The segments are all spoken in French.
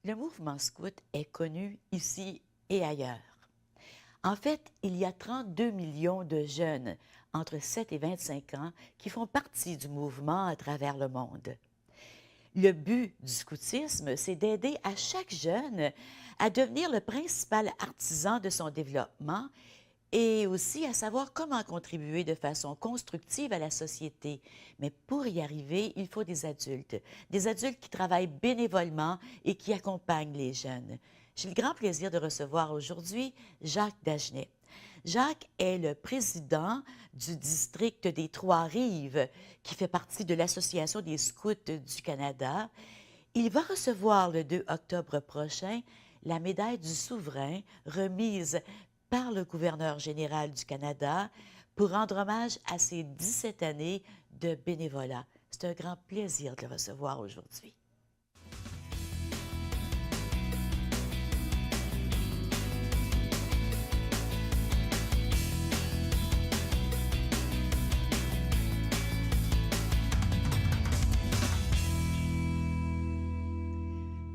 Le mouvement scout est connu ici et ailleurs. En fait, il y a 32 millions de jeunes entre 7 et 25 ans qui font partie du mouvement à travers le monde. Le but du scoutisme, c'est d'aider à chaque jeune à devenir le principal artisan de son développement et aussi à savoir comment contribuer de façon constructive à la société. Mais pour y arriver, il faut des adultes qui travaillent bénévolement et qui accompagnent les jeunes. J'ai le grand plaisir de recevoir aujourd'hui Jacques Dagenet. Jacques est le président du district des Trois-Rives, qui fait partie de l'Association des scouts du Canada. Il va recevoir le 2 octobre prochain la médaille du souverain remise par le gouverneur général du Canada pour rendre hommage à ses 17 années de bénévolat. C'est un grand plaisir de le recevoir aujourd'hui.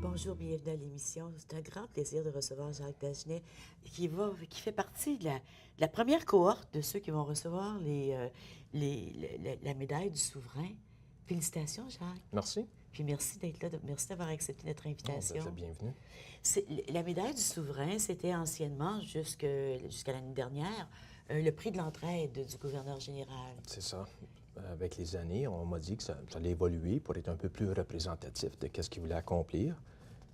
Bonjour, bienvenue à l'émission. C'est un grand plaisir de recevoir Jacques Dagenet, qui fait partie de la première cohorte de ceux qui vont recevoir la médaille du souverain. Félicitations, Jacques. Merci. Puis merci d'être là, merci d'avoir accepté notre invitation. Vous êtes bienvenue. La médaille du souverain, c'était anciennement, jusqu'à l'année dernière, le prix de l'entraide du gouverneur général. C'est ça. Avec les années, on m'a dit que ça allait évoluer pour être un peu plus représentatif de ce qu'il voulait accomplir.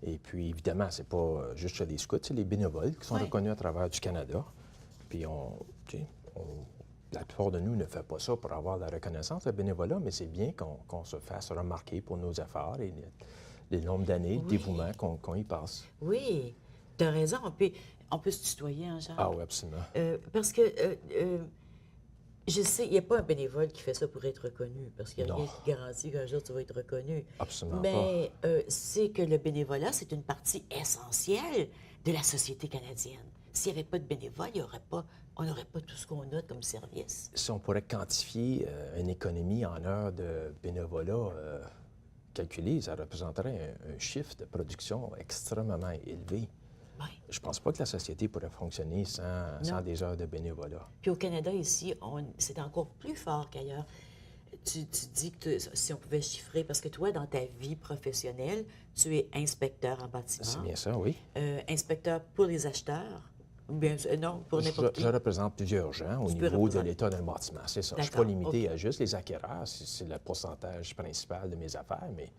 Et puis, évidemment, c'est pas juste les scouts, c'est les bénévoles qui sont reconnus à travers du Canada. Puis, la plupart de nous ne fait pas ça pour avoir la reconnaissance, le bénévolat, mais c'est bien qu'on se fasse remarquer pour nos efforts et le nombre d'années, le dévouement qu'on y passe. Oui, tu as raison. On peut se tutoyer, hein, Jacques? Ah oui, absolument. Parce que je sais, il n'y a pas un bénévole qui fait ça pour être reconnu, parce qu'il n'y a rien qui garantit qu'un jour tu vas être reconnu. Absolument Mais c'est que le bénévolat, c'est une partie essentielle de la société canadienne. S'il n'y avait pas de bénévoles, on n'aurait pas tout ce qu'on a comme service. Si on pourrait quantifier une économie en heures de bénévolat calculée, ça représenterait un chiffre de production extrêmement élevé. Oui. Je pense pas que la société pourrait fonctionner sans des heures de bénévolat. Puis au Canada, ici, c'est encore plus fort qu'ailleurs. Tu dis que si on pouvait chiffrer, parce que toi, dans ta vie professionnelle, tu es inspecteur en bâtiment. C'est bien ça, oui. Inspecteur pour les acheteurs. Bien, non, pour n'importe qui. Je représente plusieurs gens au niveau de l'état d'un bâtiment, c'est ça. Je ne suis pas limité à juste les acquéreurs, c'est le pourcentage principal de mes affaires, mais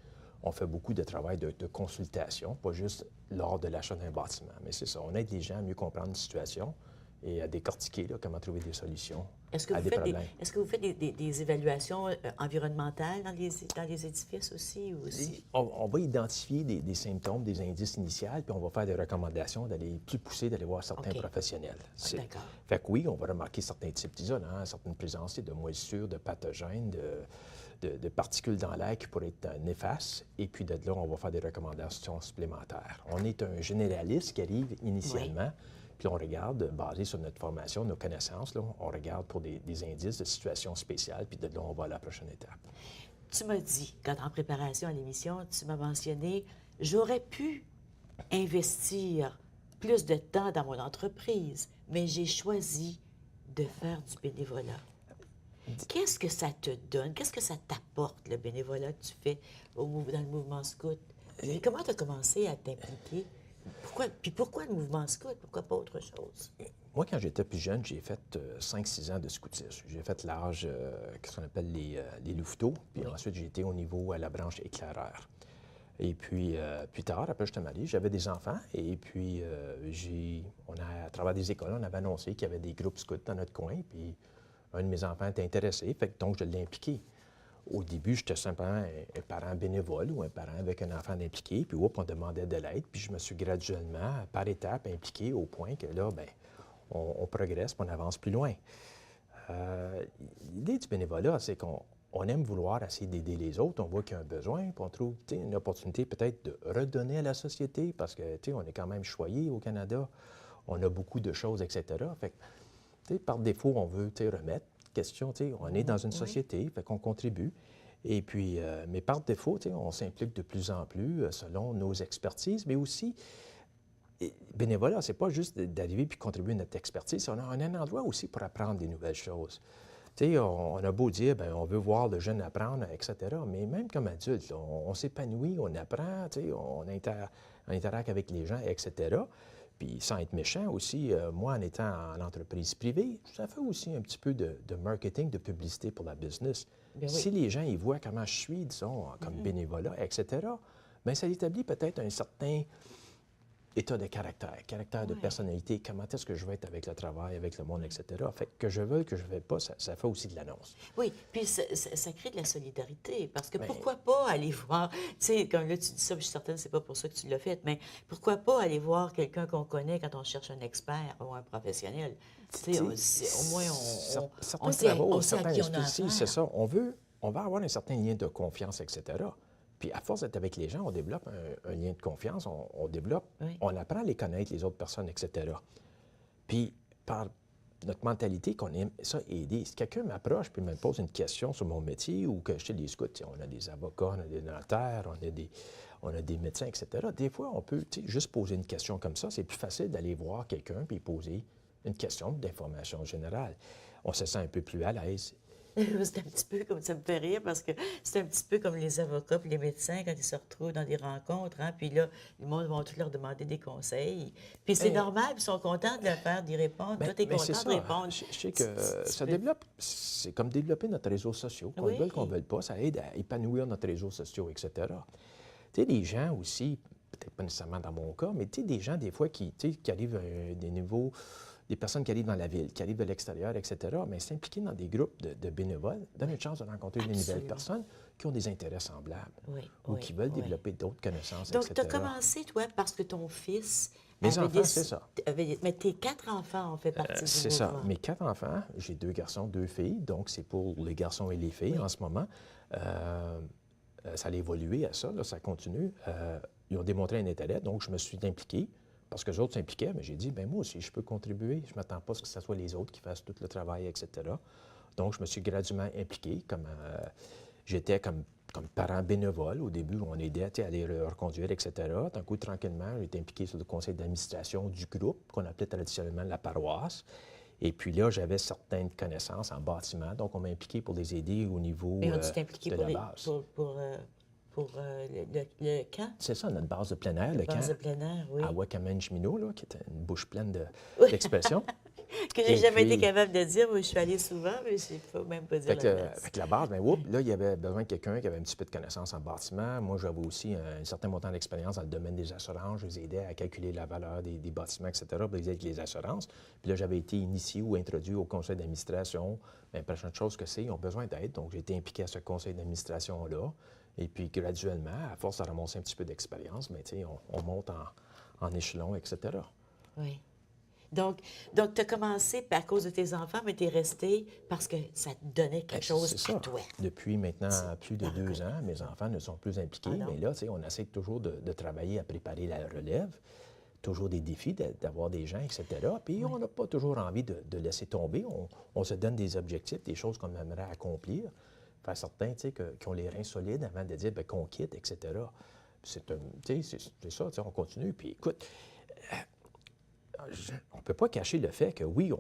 on fait beaucoup de travail de consultation, pas juste lors de l'achat d'un bâtiment. Mais c'est ça, on aide les gens à mieux comprendre une situation et à décortiquer comment trouver des solutions à des problèmes. Est-ce que vous faites des évaluations environnementales dans les édifices aussi? On va identifier des symptômes, des indices initiaux, puis on va faire des recommandations d'aller plus pousser, d'aller voir certains professionnels. D'accord. Fait que oui, on va remarquer certains types d'isolants, certaines présences de moisissures, de pathogènes, de particules dans l'air qui pourraient être néfastes. Et puis de là, on va faire des recommandations supplémentaires. On est un généraliste qui arrive initialement, puis on regarde, basé sur notre formation, nos connaissances, là, on regarde pour des indices de situations spéciales, puis de là, on va à la prochaine étape. Tu m'as dit, quand en préparation à l'émission, tu m'as mentionné, j'aurais pu investir plus de temps dans mon entreprise, mais j'ai choisi de faire du bénévolat. Qu'est-ce que ça te donne? Qu'est-ce que ça t'apporte, le bénévolat que tu fais dans le mouvement scout? Et comment tu as commencé à t'impliquer? Pourquoi le mouvement scout? Pourquoi pas autre chose? Moi, quand j'étais plus jeune, j'ai fait 5-6 ans de scoutisme. J'ai fait l'âge, qu'est-ce qu'on appelle les louveteaux, puis ensuite j'ai été au niveau à la branche éclaireur. Et puis, plus tard, après j'étais marié, j'avais des enfants, et puis à travers des écoles, on avait annoncé qu'il y avait des groupes scouts dans notre coin, puis un de mes enfants était intéressé, donc je l'ai impliqué. Au début, j'étais simplement un parent bénévole ou un parent avec un enfant impliqué, puis on demandait de l'aide, puis je me suis graduellement, par étapes, impliqué au point que là, bien, on progresse, puis on avance plus loin. L'idée du bénévolat, c'est qu'on aime vouloir essayer d'aider les autres, on voit qu'il y a un besoin, puis on trouve une opportunité peut-être de redonner à la société, parce que on est quand même choyé au Canada, on a beaucoup de choses, etc. Fait que, par défaut, on veut remettre question, on est dans une société, fait qu'on contribue. Et puis, mais par défaut, on s'implique de plus en plus selon nos expertises, mais aussi, bénévolat, c'est pas juste d'arriver puis contribuer à notre expertise, on a un endroit aussi pour apprendre des nouvelles choses. On a beau dire, bien, on veut voir le jeune apprendre, etc., mais même comme adulte, on s'épanouit, on apprend, on interagit avec les gens, etc. Puis sans être méchant aussi, moi, en étant en entreprise privée, ça fait aussi un petit peu de marketing, de publicité pour la business. Bien Si oui. les gens ils voient comment je suis, disons, comme bénévolat, etc., bien, ça établit peut-être un certain état de caractère de Ouais. personnalité, comment est-ce que je vais être avec le travail, avec le monde, etc. Fait que je veux, que je ne veux pas, ça fait aussi de l'annonce. Oui, puis ça crée de la solidarité, parce que Bien, pourquoi pas aller voir, tu sais, comme là tu dis ça, puis je suis certaine que c'est pas pour ça que tu l'as fait, mais pourquoi pas aller voir quelqu'un qu'on connaît quand on cherche un expert ou un professionnel? Tu sais, au moins certains travaux, on sait à certains qui on a expertises, c'est affaire. ça. On va avoir un certain lien de confiance, etc. Puis à force d'être avec les gens, on développe un lien de confiance, on développe, Oui. on apprend à les connaître, les autres personnes, etc. Puis par notre mentalité qu'on aime ça aider. Si quelqu'un m'approche puis me pose une question sur mon métier ou que chez les scouts, on a des avocats, on a des notaires, on a des médecins, etc. Des fois, on peut juste poser une question comme ça. C'est plus facile d'aller voir quelqu'un puis poser une question d'information générale. On se sent un peu plus à l'aise. C'est un petit peu comme ça me fait rire parce que c'est un petit peu comme les avocats et les médecins quand ils se retrouvent dans des rencontres, hein, puis là, le monde va tout leur demander des conseils. Puis c'est Ben, normal, puis ils sont contents de le faire, d'y répondre. Toi, tu es mais c'est content de ça. répondre. Je sais que Tu ça peux- développe, c'est comme développer notre réseau social. Qu'on le veuille, qu'on ne Oui, veuille pas, ça aide à épanouir notre réseau social, etc. Tu sais, les gens aussi, peut-être pas nécessairement dans mon cas, mais tu sais, des gens, des fois, qui arrivent à des niveaux, des personnes qui arrivent dans la ville, qui arrivent de l'extérieur, etc., mais s'impliquer dans des groupes de bénévoles donne une chance de rencontrer des nouvelles absolument. personnes qui ont des intérêts semblables Oui, ou oui, qui veulent oui. développer d'autres connaissances, Donc, tu as etc. commencé, toi, parce que ton fils Mes avait enfants, des... c'est ça. Mais tes 4 enfants ont fait partie du C'est ça. mouvement. Mes 4 enfants, j'ai 2 garçons, 2 filles, donc c'est pour les garçons et les filles Oui. en ce moment. Ça a évolué à ça, là, ça continue. Ils ont démontré un intérêt, donc je me suis impliqué parce que les autres s'impliquaient, mais j'ai dit, ben moi aussi, je peux contribuer. Je ne m'attends pas à ce que ce soit les autres qui fassent tout le travail, etc. Donc, je me suis graduellement impliqué. J'étais comme parent bénévole. Au début, on aidait à aller le reconduire, etc. D'un coup, tranquillement, j'ai été impliqué sur le conseil d'administration du groupe, qu'on appelait traditionnellement la paroisse. Et puis là, j'avais certaines connaissances en bâtiment, donc on m'a impliqué pour les aider au niveau Mais on-tu impliqué de pour, la base. le camp, C'est ça, notre base de plein air, le le camp base de plein air, oui. à Wakaman-Cheminots, là, qui était une bouche pleine Oui. d'expressions. Que j'ai Et jamais été puis, capable de dire. Moi, je suis allée souvent, mais je ne sais pas même pas dire fait la que, place. fait que la base, bien, là, il y avait besoin de quelqu'un qui avait un petit peu de connaissances en bâtiment. Moi, j'avais aussi un certain montant d'expérience dans le domaine des assurances. Je les aidais à calculer la valeur des bâtiments, etc., pour les aider avec les assurances. Puis là, j'avais été initié ou introduit au conseil d'administration. Bien, prochaine chose que c'est, ils ont besoin d'aide. Donc, j'ai été impliqué à ce conseil d'administration-là. Et puis, graduellement, à force de ramasser un petit peu d'expérience, bien, tu sais, on monte en échelon, etc. Oui. Donc tu as commencé à cause de tes enfants, mais tu es resté parce que ça te donnait quelque chose C'est à ça. toi. Depuis maintenant plus de la 2 ans, mes enfants ne sont plus impliqués, Ah non. mais là, tu sais, on essaie toujours de travailler à préparer la relève, toujours des défis d'avoir des gens, etc. Puis on n'a pas toujours envie de laisser tomber. On se donne des objectifs, des choses qu'on aimerait accomplir. Faire certains, tu sais, qui ont les reins solides avant de dire bien, qu'on quitte, etc. Tu sais, c'est ça, tu sais, on continue. Puis écoute, on ne peut pas cacher le fait que oui,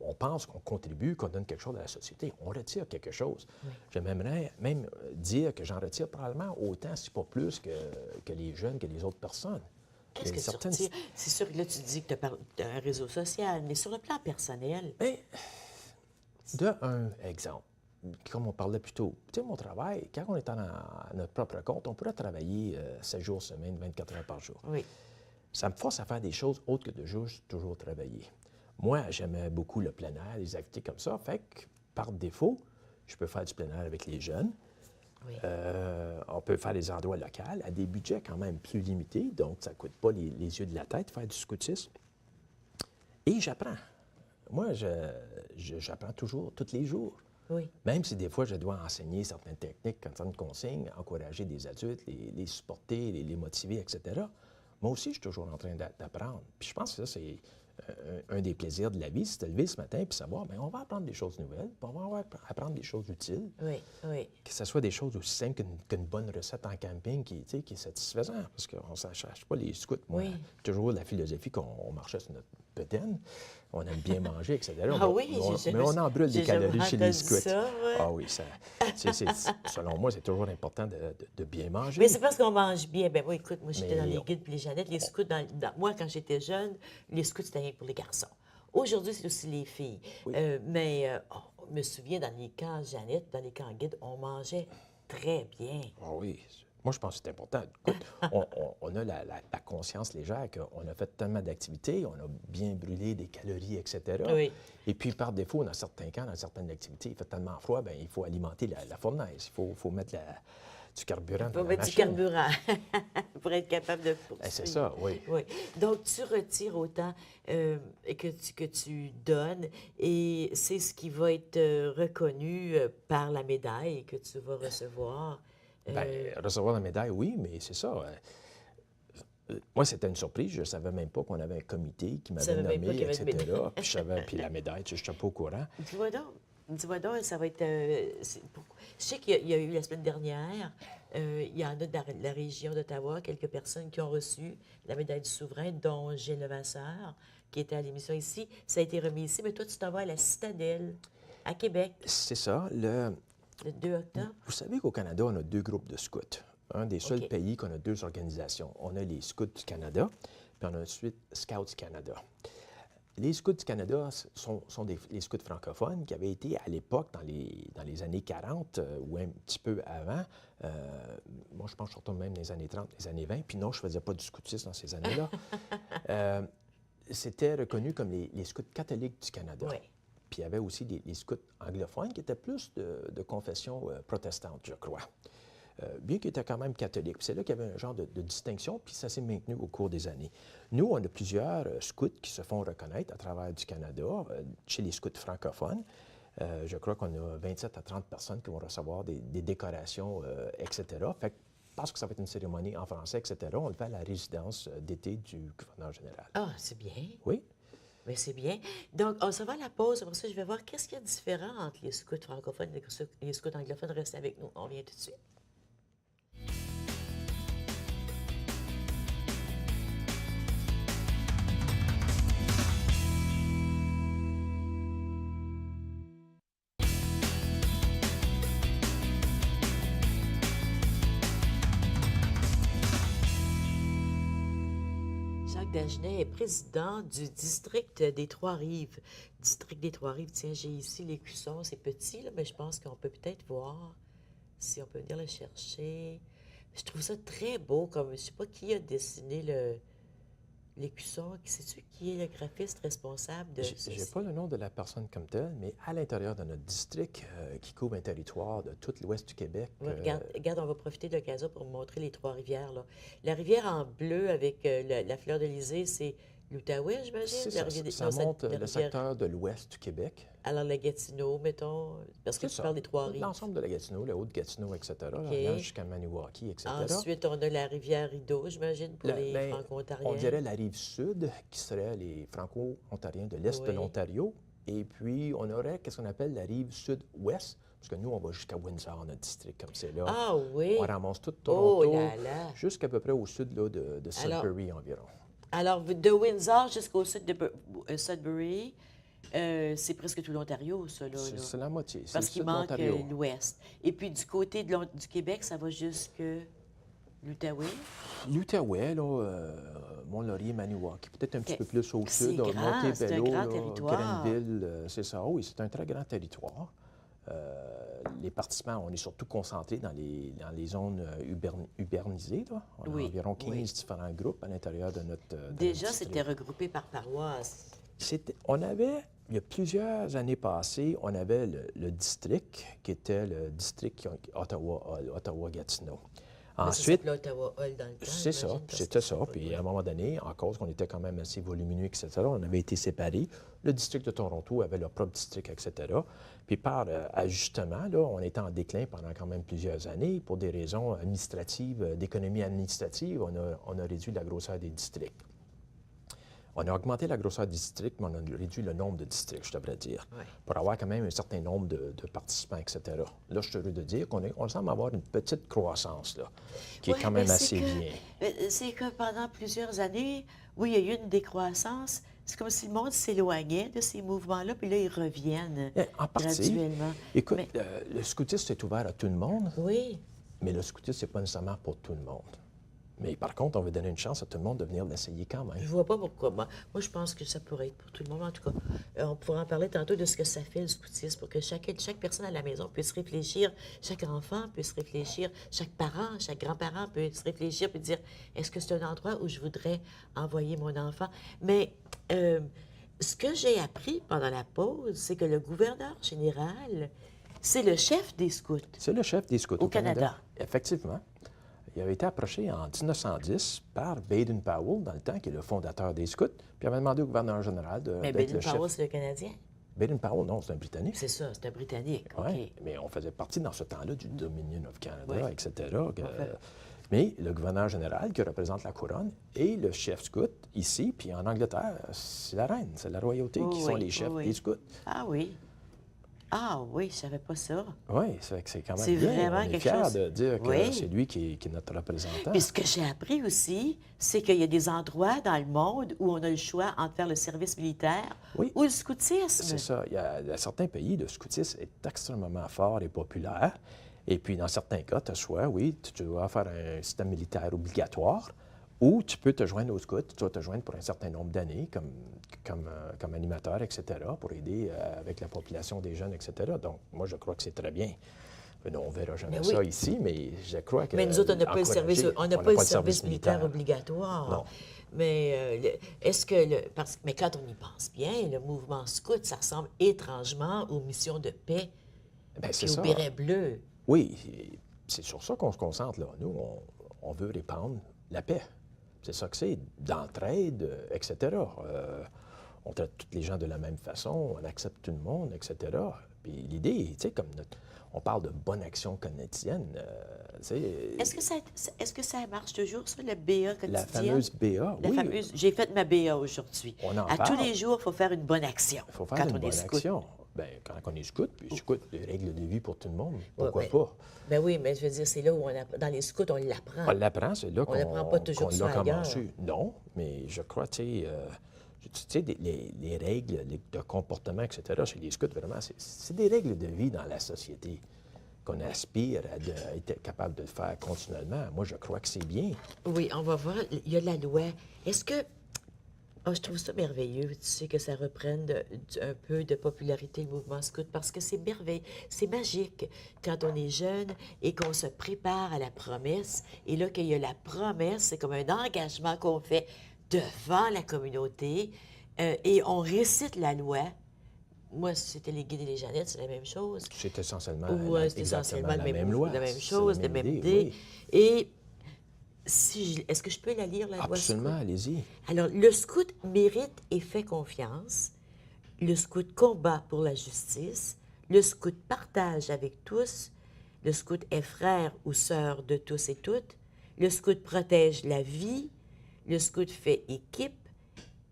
on pense qu'on contribue, qu'on donne quelque chose à la société. On retire quelque chose. Oui. J'aimerais même dire que j'en retire probablement autant, si pas plus, que les jeunes, que les autres personnes. Qu'est-ce Il y a que tu retires? C'est sûr que là, tu dis que tu as un réseau social, mais sur le plan personnel, Bien, de un exemple, comme on parlait plus tôt, tu sais, mon travail, quand on est à notre propre compte, on pourrait travailler 7 jours semaine, 24 heures par jour. oui. Ça me force à faire des choses autres que de juste toujours travailler. Moi, j'aimais beaucoup le plein air, les activités comme ça. Fait que, par défaut, je peux faire du plein air avec les jeunes. Oui. On peut faire des endroits locaux à des budgets quand même plus limités, donc ça ne coûte pas les yeux de la tête faire du scoutisme. Et j'apprends. Moi, j'apprends toujours, tous les jours. Oui. Même si des fois, je dois enseigner certaines techniques, certaines consignes, encourager des adultes, les supporter, les motiver, etc., Moi aussi, je suis toujours en train d'apprendre. Puis je pense que ça, c'est un des plaisirs de la vie, c'est de lever ce matin et savoir, bien, on va apprendre des choses nouvelles, puis on va apprendre des choses utiles. Oui, oui. Que ce soit des choses aussi simples qu'une bonne recette en camping qui est satisfaisante. Parce qu'on ne s'en cherche pas, les scouts. Moi, Oui. toujours la philosophie qu'on marchait sur notre bedaine, on aime bien manger, etc. Ah oui, mais on en brûle des calories chez les scouts. Ça, ouais. Ah oui, selon moi, c'est toujours important de bien manger. Mais c'est parce qu'on mange bien. Ben moi, écoute, moi, j'étais Mais dans les guides puis les Jeannettes. Les scouts, moi, quand j'étais jeune, les scouts, c'était rien que pour les garçons. Aujourd'hui, c'est aussi les filles. Oui. Je me souviens, dans les camps Jeannette, dans les camps guides, on mangeait très bien. Ah oui. Moi, je pense que c'est important. Écoute, on a la conscience légère qu'on a fait tellement d'activités, on a bien brûlé des calories, etc. Oui. Et puis, par défaut, dans certains camps, dans certaines activités, il fait tellement froid, bien, il faut alimenter la fournaise. Il faut mettre du carburant dans la Mettre du machine. carburant pour être capable de poursuivre. C'est ça, oui. Oui. Donc, tu retires autant que tu donnes et c'est ce qui va être reconnu par la médaille que tu vas recevoir. Bien, recevoir la médaille, oui, mais c'est ça. Moi, c'était une surprise. Je ne savais même pas qu'on avait un comité qui m'avait savais même pas nommé, qu'il y avait une etc. médaille. Puis la médaille, je n'étais pas au courant. Dis-moi donc, ça va être... Je sais qu'il y a eu la semaine dernière, il y en a de la région d'Ottawa, quelques personnes qui ont reçu la médaille du souverain, dont Gilles Levasseur, qui était à l'émission ici. Ça a été remis ici, mais toi, tu t'en vas à la Citadelle, à Québec, C'est ça. le 2 octobre. Vous savez qu'au Canada, on a 2 groupes de scouts. Un des seuls OK. pays qu'on a 2 organisations. On a les Scouts du Canada, puis on a ensuite Scouts Canada. Les Scouts du Canada sont les scouts francophones qui avaient été à l'époque, dans les années 40 ou un petit peu avant. Moi, je pense que je retourne même dans les années 30, les années 20. Puis non, je ne faisais pas du scoutisme dans ces années-là. C'était reconnu comme les scouts catholiques du Canada. Oui. Puis il y avait aussi les scouts anglophones qui étaient plus de confession protestante, je crois. Bien qu'ils étaient quand même catholiques. Puis c'est là qu'il y avait un genre de distinction, puis ça s'est maintenu au cours des années. Nous, on a plusieurs scouts qui se font reconnaître à travers du Canada, chez les scouts francophones. Je crois qu'on a 27 à 30 personnes qui vont recevoir des décorations, etc. Fait que, parce que ça va être une cérémonie en français, etc., on le fait à la résidence d'été du gouverneur général. Ah, c'est bien. Oui? Mais c'est bien. Donc, on s'en va à la pause. Après ça, je vais voir qu'est-ce qu'il y a de différent entre les scouts francophones et les scouts anglophones. Restez avec nous. On vient tout de suite. Jacques Dagenet est président du district des Trois-Rives. District des Trois-Rives, tiens, j'ai ici l'écusson. C'est petit, là, mais je pense qu'on peut peut-être voir si on peut venir le chercher. Je trouve ça très beau, comme, je ne sais pas qui a dessiné l'écusson. Sais-tu qui est le graphiste responsable de Je n'ai ceci? pas le nom de la personne comme telle, mais à l'intérieur de notre district, qui couvre un territoire de tout l'ouest du Québec. Ouais, regarde, on va profiter de l'occasion pour vous montrer les Trois-Rivières. Là. La rivière en bleu avec la fleur d'Élysée, c'est l'Outaouais, j'imagine? C'est La ça, rivière- ça non, c'est monte la le rivière- secteur de l'ouest du Québec. Alors, la Gatineau, mettons, parce que C'est tu ça. parles des Trois-Rives. L'ensemble de la Gatineau, le Haut-de-Gatineau, etc., là, jusqu'à Maniwaki, etc. Ensuite, on a la rivière Rideau, j'imagine, pour les Ben, Franco-Ontariens. on dirait la rive sud, qui serait les Franco-Ontariens de l'est de Oui. l'Ontario. Et puis, on aurait qu'est-ce qu'on appelle la rive sud-ouest, parce que nous, on va jusqu'à Windsor, notre district, comme c'est là. Ah oui! On ramasse tout Oh Toronto, là là! jusqu'à peu près au sud là, de Sudbury environ. Alors, de Windsor jusqu'au sud de Sudbury, c'est presque tout l'Ontario, ça, là. C'est la moitié. C'est Parce le qu'il sud de manque l'Ontario. l'ouest. Et puis, du côté du Québec, ça va jusque l'Outaouais. L'Outaouais, là, Mont-Laurier, Maniwaki, peut-être un petit Ok. peu plus au C'est sud, grand, c'est un Montebello, grand là, territoire. Grenville, c'est ça. Oui, c'est un très grand territoire. Les participants, on est surtout concentrés dans les zones urbanisées. Là. On Oui, a environ 15 oui. différents groupes à l'intérieur de notre Déjà, district. c'était regroupé par paroisse. On avait, il y a plusieurs années passées, on avait le district, qui était le district Ottawa-Gatineau. Ensuite, ça Ottawa Hall dans le temps. C'est ça, c'était ça. Puis à un moment donné, en cause qu'on était quand même assez volumineux, etc., on avait été séparés. Le district de Toronto avait leur propre district, etc. Puis par ajustement, là, on était en déclin pendant quand même plusieurs années. Pour des raisons administratives, d'économie administrative, on a réduit la grosseur des districts. On a augmenté la grosseur des districts, mais on a réduit le nombre de districts, je devrais dire, pour avoir quand même un certain nombre de participants, etc. Là, je suis heureux de dire qu'on semble avoir une petite croissance, là, qui est quand même assez bien. C'est que pendant plusieurs années, oui, il y a eu une décroissance. C'est comme si le monde s'éloignait de ces mouvements-là, puis là, ils reviennent en partie, graduellement. Écoute, le scoutisme est ouvert à tout le monde, oui. Mais le scoutisme, ce n'est pas nécessairement pour tout le monde. Mais par contre, on veut donner une chance à tout le monde de venir l'essayer quand même. Je vois pas pourquoi. Moi, je pense que ça pourrait être pour tout le monde. En tout cas, on pourra en parler tantôt de ce que ça fait, le scoutisme, pour que chaque personne à la maison puisse réfléchir, chaque enfant puisse réfléchir, chaque parent, chaque grand-parent puisse réfléchir puis dire, est-ce que c'est un endroit où je voudrais envoyer mon enfant? Mais ce que j'ai appris pendant la pause, c'est que le gouverneur général, c'est le chef des scouts. C'est le chef des scouts au Canada. Effectivement. Il avait été approché en 1910 par Baden-Powell, dans le temps, qui est le fondateur des scouts, puis il avait demandé au gouverneur général d'être le chef. Mais Baden-Powell, c'est le Canadien? Baden-Powell, non, c'est un Britannique. C'est ça, c'est un Britannique, OK. Oui, mais on faisait partie dans ce temps-là du Dominion of Canada, etc. Mais le gouverneur général, qui représente la couronne, et le chef scout, ici, puis en Angleterre, c'est la reine, c'est la royauté qui sont les chefs des scouts. Ah oui. Ah oui, je savais pas ça. Oui, c'est quand même c'est bien. Vraiment on est quelque chose de dire que c'est lui qui est notre représentant. Puis ce que j'ai appris aussi, c'est qu'il y a des endroits dans le monde où on a le choix entre faire le service militaire ou le scoutisme. C'est ça. Il y a certains pays, le scoutisme est extrêmement fort et populaire. Et puis, dans certains cas, tu as le choix, oui, tu dois faire un système militaire obligatoire, ou tu peux te joindre au scout, tu vas te joindre pour un certain nombre d'années comme animateur, etc., pour aider avec la population des jeunes, etc. Donc, moi, je crois que c'est très bien. On ne verra jamais ça ici, mais je crois que... Mais nous autres, on n'a pas le service militaire obligatoire. Non. Mais est-ce que... mais quand on y pense bien, le mouvement scout, ça ressemble étrangement aux missions de paix et aux bérets bleus. Oui, c'est sur ça qu'on se concentre, là. Nous, on veut répandre la paix. C'est ça que c'est, d'entraide, etc. On traite tous les gens de la même façon, on accepte tout le monde, etc. Puis l'idée, tu sais, comme on parle de bonne action quotidienne, Est-ce que ça marche toujours, ça, le BA quotidien? La fameuse BA, oui. J'ai fait ma BA aujourd'hui. À tous les jours, il faut faire une bonne action. Il faut faire une bonne action. Bien, quand on est scout, puis scout, les règles de vie pour tout le monde, pourquoi pas? Ben oui, mais je veux dire, c'est là où dans les scouts, on l'apprend. On l'apprend, c'est là qu'on l'apprend pas toujours l'a commencé. Non, mais je crois, tu sais, les règles de comportement, etc., chez les scouts, vraiment, c'est des règles de vie dans la société qu'on aspire à être capable de le faire continuellement. Moi, je crois que c'est bien. Oui, on va voir. Il y a la loi. Est-ce que... je trouve ça merveilleux, tu sais, que ça reprenne un peu de popularité, le mouvement scout, parce que c'est merveilleux, c'est magique quand on est jeune et qu'on se prépare à la promesse. Et là, qu'il y a la promesse, c'est comme un engagement qu'on fait devant la communauté et on récite la loi. Moi, c'était les Guides et les Jeannettes, c'est la même chose. C'est essentiellement, la même loi. La même chose, la même idée. Oui. Et... est-ce que je peux la lire, la loi scout? Absolument, allez-y. Alors, le scout mérite et fait confiance. Le scout combat pour la justice. Le scout partage avec tous. Le scout est frère ou sœur de tous et toutes. Le scout protège la vie. Le scout fait équipe.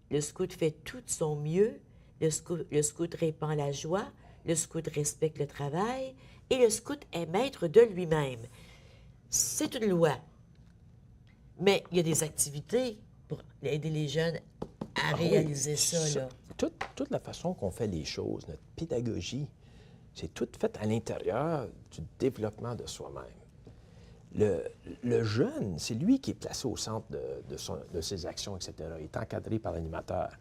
Le scout fait tout de son mieux. Le scout répand la joie. Le scout respecte le travail. Et le scout est maître de lui-même. C'est une loi. Mais il y a des activités pour aider les jeunes à réaliser ça. Là. Toute la façon qu'on fait les choses, notre pédagogie, c'est tout fait à l'intérieur du développement de soi-même. Le jeune, c'est lui qui est placé au centre de ses actions, etc. Il est encadré par l'animateur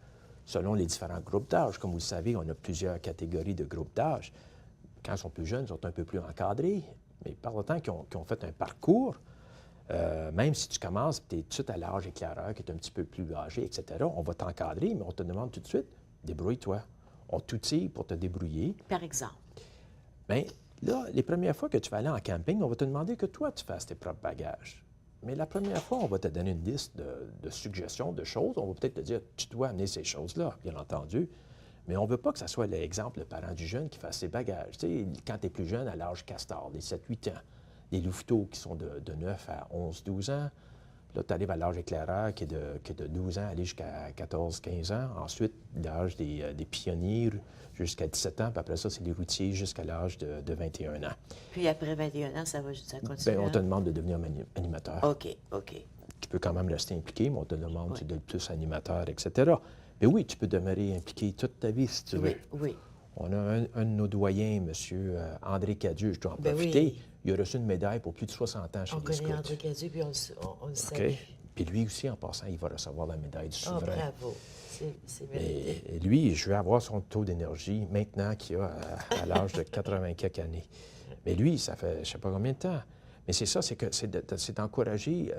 selon les différents groupes d'âge. Comme vous le savez, on a plusieurs catégories de groupes d'âge. Quand ils sont plus jeunes, ils sont un peu plus encadrés. Mais par le temps qu'ils ont fait un parcours, même si tu commences, tu es tout de suite à l'âge éclaireur, qui est un petit peu plus âgé, etc., on va t'encadrer, mais on te demande tout de suite, débrouille-toi. On t'outille pour te débrouiller. Par exemple? Bien, Là, les premières fois que tu vas aller en camping, on va te demander que toi, tu fasses tes propres bagages. Mais la première fois, on va te donner une liste de suggestions, de choses. On va peut-être te dire, tu dois amener ces choses-là, bien entendu. Mais on ne veut pas que ça soit l'exemple, le parent du jeune qui fasse ses bagages. Tu sais, quand tu es plus jeune, à l'âge castor, les 7-8 ans, les louveteaux qui sont de 9 à 11-12 ans. Là, tu arrives à l'âge éclaireur qui est de 12 ans, aller jusqu'à 14-15 ans. Ensuite, l'âge des pionniers jusqu'à 17 ans. Puis après ça, c'est les routiers jusqu'à l'âge de 21 ans. Puis après 21 ans, ça continue? Bien, on te demande de devenir animateur. OK, OK. Tu peux quand même rester impliqué, mais on te demande d'être plus animateur, etc. Mais oui, tu peux demeurer impliqué toute ta vie si tu veux. Oui. On a un de nos doyens, M. André Cadieux, je dois en profiter. Oui. Il a reçu une médaille pour plus de 60 ans chez les Scouts. On connaît André Cadieux, puis on le salue. OK. Puis lui aussi, en passant, il va recevoir la médaille du souverain. Bravo. C'est mérité. Et lui, je vais avoir son taux d'énergie maintenant qu'il a à l'âge de 80 quelques années. Mais lui, ça fait je ne sais pas combien de temps. Mais c'est ça, c'est d'encourager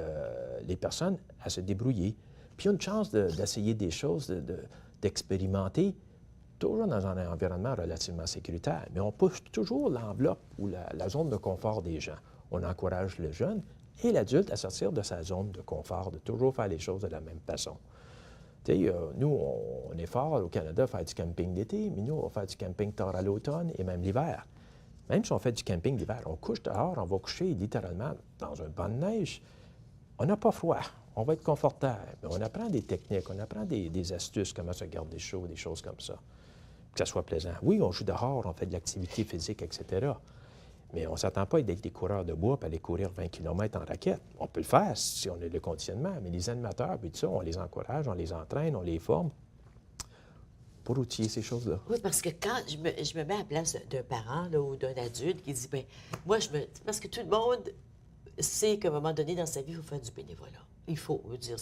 les personnes à se débrouiller. Puis il y a une chance d'essayer des choses, d'expérimenter, toujours dans un environnement relativement sécuritaire. Mais on pousse toujours l'enveloppe ou la zone de confort des gens. On encourage le jeune et l'adulte à sortir de sa zone de confort, de toujours faire les choses de la même façon. Tu sais, nous, on est fort au Canada à faire du camping d'été, mais nous, on va faire du camping tard à l'automne et même l'hiver. Même si on fait du camping l'hiver, on couche dehors, on va coucher littéralement dans un banc de neige. On n'a pas froid, on va être confortable. Mais on apprend des techniques, on apprend des astuces, comment se garder chaud, des choses comme ça, que ça soit plaisant. Oui, on joue dehors, on fait de l'activité physique, etc. Mais on ne s'attend pas à être des coureurs de bois et aller courir 20 km en raquette. On peut le faire si on a le conditionnement, mais les animateurs, puis tout ça, on les encourage, on les entraîne, on les forme pour outiller ces choses-là. Oui, parce que quand je me mets à la place d'un parent là, ou d'un adulte qui dit, bien, moi, parce que tout le monde sait qu'à un moment donné dans sa vie, il faut faire du bénévolat. Il faut, je veux dire,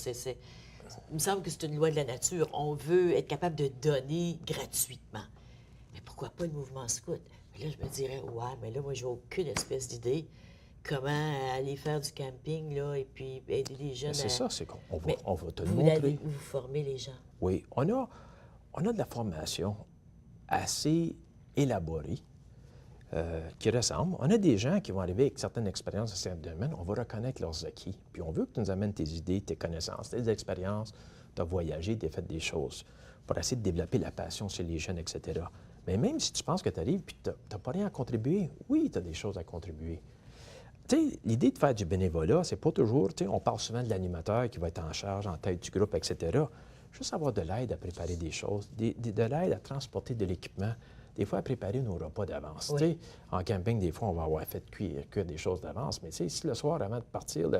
il me semble que c'est une loi de la nature. On veut être capable de donner gratuitement. Mais pourquoi pas le mouvement scout? Là, je me dirais, ouais, mais là, moi, j'ai aucune espèce d'idée comment aller faire du camping, là, et puis aider les jeunes. C'est ça, c'est qu'on va te vous montrer. Vous formez les gens. Oui, on a de la formation assez élaborée qui ressemble. On a des gens qui vont arriver avec certaines expériences dans certains domaines. On va reconnaître leurs acquis. Puis on veut que tu nous amènes tes idées, tes connaissances, tes expériences. Tu as voyagé, tu as fait des choses pour essayer de développer la passion chez les jeunes, etc. Mais même si tu penses que tu arrives et tu n'as pas rien à contribuer, oui, tu as des choses à contribuer. Tu sais, l'idée de faire du bénévolat, c'est pas toujours, tu sais, on parle souvent de l'animateur qui va être en charge, en tête du groupe, etc. Juste avoir de l'aide à préparer des choses, de l'aide à transporter de l'équipement, des fois à préparer nos repas d'avance. Oui. Tu sais, en camping, des fois, on va avoir fait cuire des choses d'avance, mais tu sais, si le soir, avant de partir,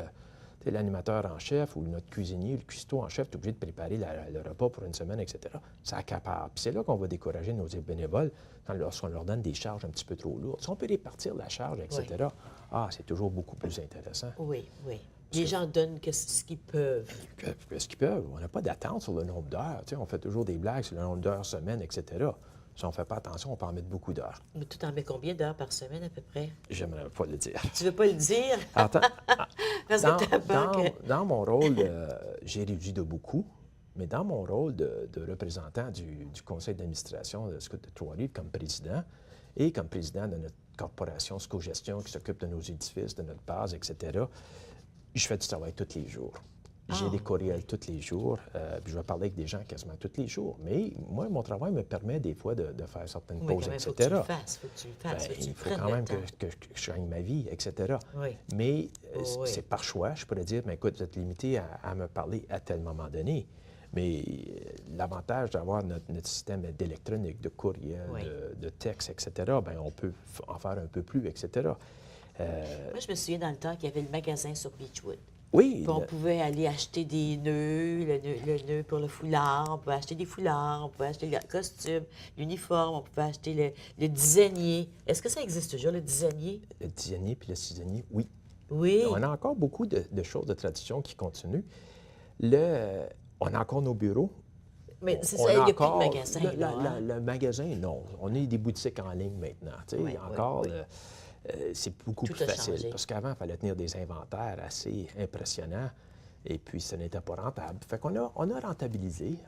l'animateur en chef ou notre cuisinier, le cuistot en chef, est obligé de préparer le repas pour une semaine, etc., ça accapare. Puis c'est là qu'on va décourager nos bénévoles lorsqu'on leur donne des charges un petit peu trop lourdes. Si on peut répartir la charge, etc., c'est toujours beaucoup plus intéressant. Oui. Les gens donnent ce qu'ils peuvent. Ce qu'ils peuvent. On n'a pas d'attente sur le nombre d'heures. Tu sais, on fait toujours des blagues sur le nombre d'heures semaine, etc. Si on ne fait pas attention, on peut en mettre beaucoup d'heures. Mais tu en mets combien d'heures par semaine à peu près? J'aimerais pas le dire. Tu veux pas le dire? Attends, Parce que t'as peur que... dans mon rôle, j'ai réduit de beaucoup, mais dans mon rôle de représentant du conseil d'administration de Scouts de Trois-Rives comme président et comme président de notre corporation Scogestion qui s'occupe de nos édifices, de notre base, etc., je fais du travail tous les jours. J'ai des courriels tous les jours, puis je vais parler avec des gens quasiment tous les jours. Mais moi, mon travail me permet des fois de faire certaines pauses, etc. Faut que tu le fasses, Il faut quand même que je gagne ma vie, etc. Oui. Mais c'est par choix. Je pourrais dire, mais écoute, vous êtes limité à me parler à tel moment donné. Mais l'avantage d'avoir notre système d'électronique, de courriel, de texte, etc., bien, on peut en faire un peu plus, etc. Moi, je me souviens dans le temps qu'il y avait le magasin sur Beechwood. Oui. Puis on pouvait aller acheter des nœuds, le nœud pour le foulard, on pouvait acheter des foulards, on pouvait acheter le costume, l'uniforme, on pouvait acheter le dizainier. Est-ce que ça existe toujours, le dizainier? Le dizainier puis le sixienier, oui. Oui. On a encore beaucoup de choses, de traditions qui continuent. On a encore nos bureaux. Mais c'est ça, il n'y a plus de magasin. Le magasin, non. On a des boutiques en ligne maintenant. C'est beaucoup plus facile. Parce qu'avant, il fallait tenir des inventaires assez impressionnants et puis ce n'était pas rentable. Fait qu'on a rentabilisé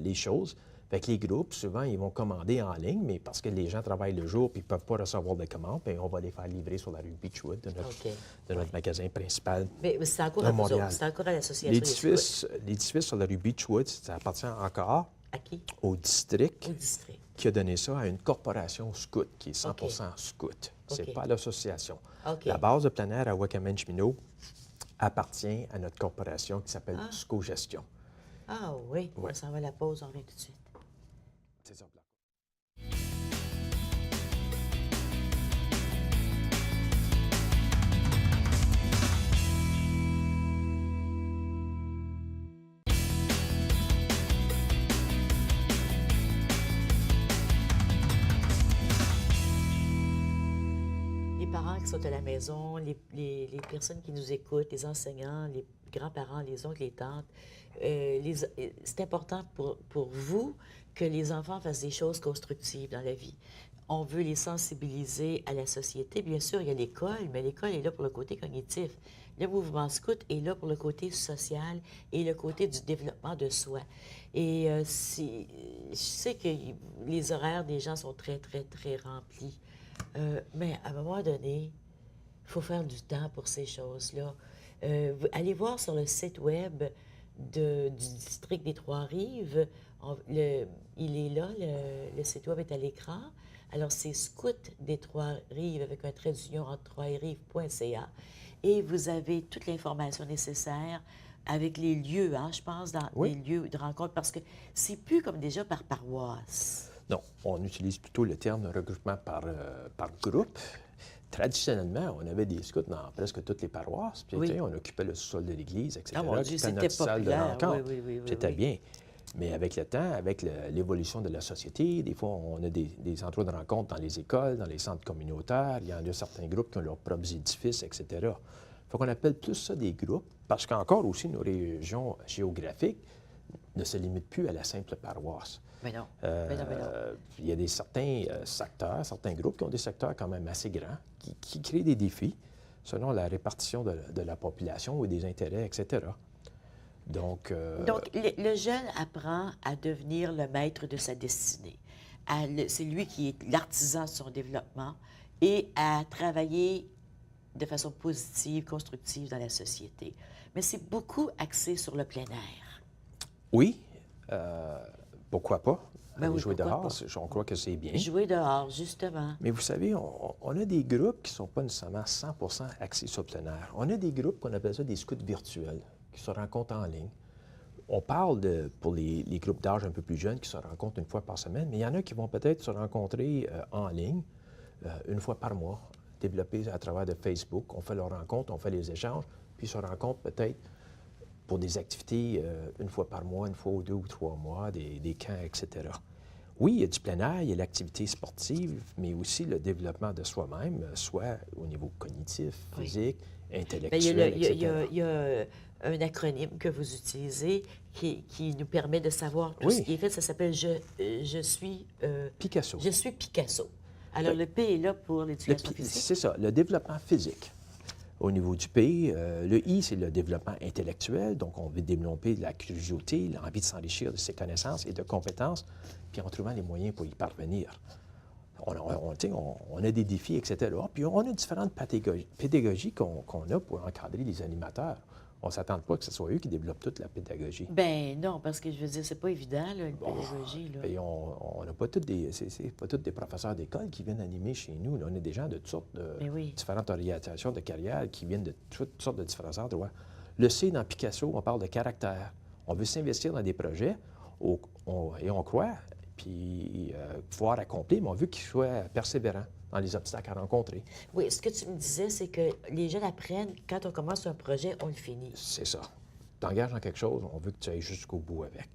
les choses, Fait que les groupes, souvent, ils vont commander en ligne, mais parce que les gens travaillent le jour et ils ne peuvent pas recevoir de commandes, bien, on va les faire livrer sur la rue Beechwood de notre magasin principal Mais c'est encore à à vous Montréal. autres, c'est encore à l'association des scouts. L'édifice sur la rue Beechwood, ça appartient encore À qui? au district Au district. qui a donné ça à une corporation scout qui est 100 scout. C'est OK. pas l'association. OK. La base de plein air à Wakaman-Cheminots appartient à notre corporation qui s'appelle ScoGestion. Ah oui, Ouais. on s'en va à la pause, on revient tout de suite. C'est ça. Les parents qui sont à la maison, les personnes qui nous écoutent, les enseignants, les grands-parents, les oncles, les tantes, c'est important pour vous que les enfants fassent des choses constructives dans la vie. On veut les sensibiliser à la société. Bien sûr, il y a l'école, mais l'école est là pour le côté cognitif. Le mouvement scout est là pour le côté social et le côté du développement de soi. Et je sais que les horaires des gens sont très, très, très remplis. Mais à un moment donné, il faut faire du temps pour ces choses-là. Allez voir sur le site web du district des Trois-Rives. Il est là, le site web est à l'écran. Alors, c'est Scout des Trois-Rives avec un trait d'union entre trois-rives.ca. Et vous avez toute l'information nécessaire avec les lieux, hein, je pense, dans les lieux de rencontre, parce que c'est plus comme déjà par paroisse. Non, on utilise plutôt le terme de regroupement par groupe. Traditionnellement, on avait des scouts dans presque toutes les paroisses. Puis, Oui. on occupait le sol de l'église, etc. Ah, mon Dieu, C'était c'était notre salle de populaire. rencontre. Oui, C'était oui. bien. Mais avec le temps, avec l'évolution de la société, des fois, on a des endroits de rencontre dans les écoles, dans les centres communautaires. Il y en a certains groupes qui ont leurs propres édifices, etc. Il faut qu'on appelle plus ça des groupes, parce qu'encore aussi, nos régions géographiques ne se limitent plus à la simple paroisse. Mais non. Il y a certains secteurs, certains groupes qui ont des secteurs quand même assez grands, qui créent des défis selon la répartition de la population ou des intérêts, etc. Donc, le jeune apprend à devenir le maître de sa destinée. C'est lui qui est l'artisan de son développement et à travailler de façon positive, constructive dans la société. Mais c'est beaucoup axé sur le plein air. oui, pourquoi pas? Ben oui, jouer pourquoi dehors, pas? on croit que c'est bien. Jouer dehors, justement. Mais vous savez, on a des groupes qui ne sont pas nécessairement 100 axés sur le plein air. On a des groupes qu'on appelle ça des scouts virtuels, qui se rencontrent en ligne. On parle pour les groupes d'âge un peu plus jeunes qui se rencontrent une fois par semaine, mais il y en a qui vont peut-être se rencontrer en ligne une fois par mois, développés à travers de Facebook. On fait leurs rencontres, on fait les échanges, puis ils se rencontrent peut-être pour des activités une fois par mois, une fois ou 2 ou 3 mois, des camps, etc. Oui, il y a du plein air, il y a l'activité sportive, mais aussi le développement de soi-même, soit au niveau cognitif, physique, intellectuel, etc. Il y a un acronyme que vous utilisez qui nous permet de savoir tout ce qui est fait. Ça s'appelle je suis Picasso. Je suis Picasso. Alors, le P est là pour l'éducation physique. C'est ça, le développement physique. Au niveau du P, le I, c'est le développement intellectuel. Donc, on veut développer la curiosité, l'envie de s'enrichir de ses connaissances et de compétences, puis en trouvant les moyens pour y parvenir. On a des défis, etc. Puis on a différentes pédagogies qu'on a pour encadrer les animateurs. On ne s'attend pas que ce soit eux qui développent toute la pédagogie. Ben non, parce que je veux dire, c'est pas évident, là, une pédagogie. Là. Et on n'a pas tous c'est pas tous des professeurs d'école qui viennent animer chez nous. Là. On a des gens de toutes sortes de différentes orientations de carrière qui viennent de toutes sortes de différents endroits. Le C, dans Picasso, on parle de caractère. On veut s'investir dans des projets et on croit, puis pouvoir accomplir, mais on veut qu'ils soient persévérants dans les obstacles à rencontrer. Oui, ce que tu me disais, c'est que les jeunes apprennent, quand on commence un projet, on le finit. C'est ça. Tu t'engages dans quelque chose, on veut que tu ailles jusqu'au bout avec.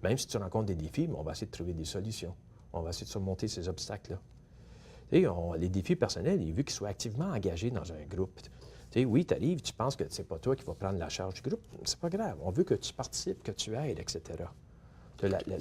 Même si tu rencontres des défis, mais on va essayer de trouver des solutions. On va essayer de surmonter ces obstacles-là. Tu sais, les défis personnels, il veut qu'ils soient activement engagés dans un groupe. Tu sais, oui, tu arrives, tu penses que c'est pas toi qui vas prendre la charge du groupe. C'est pas grave. On veut que tu participes, que tu aides, etc.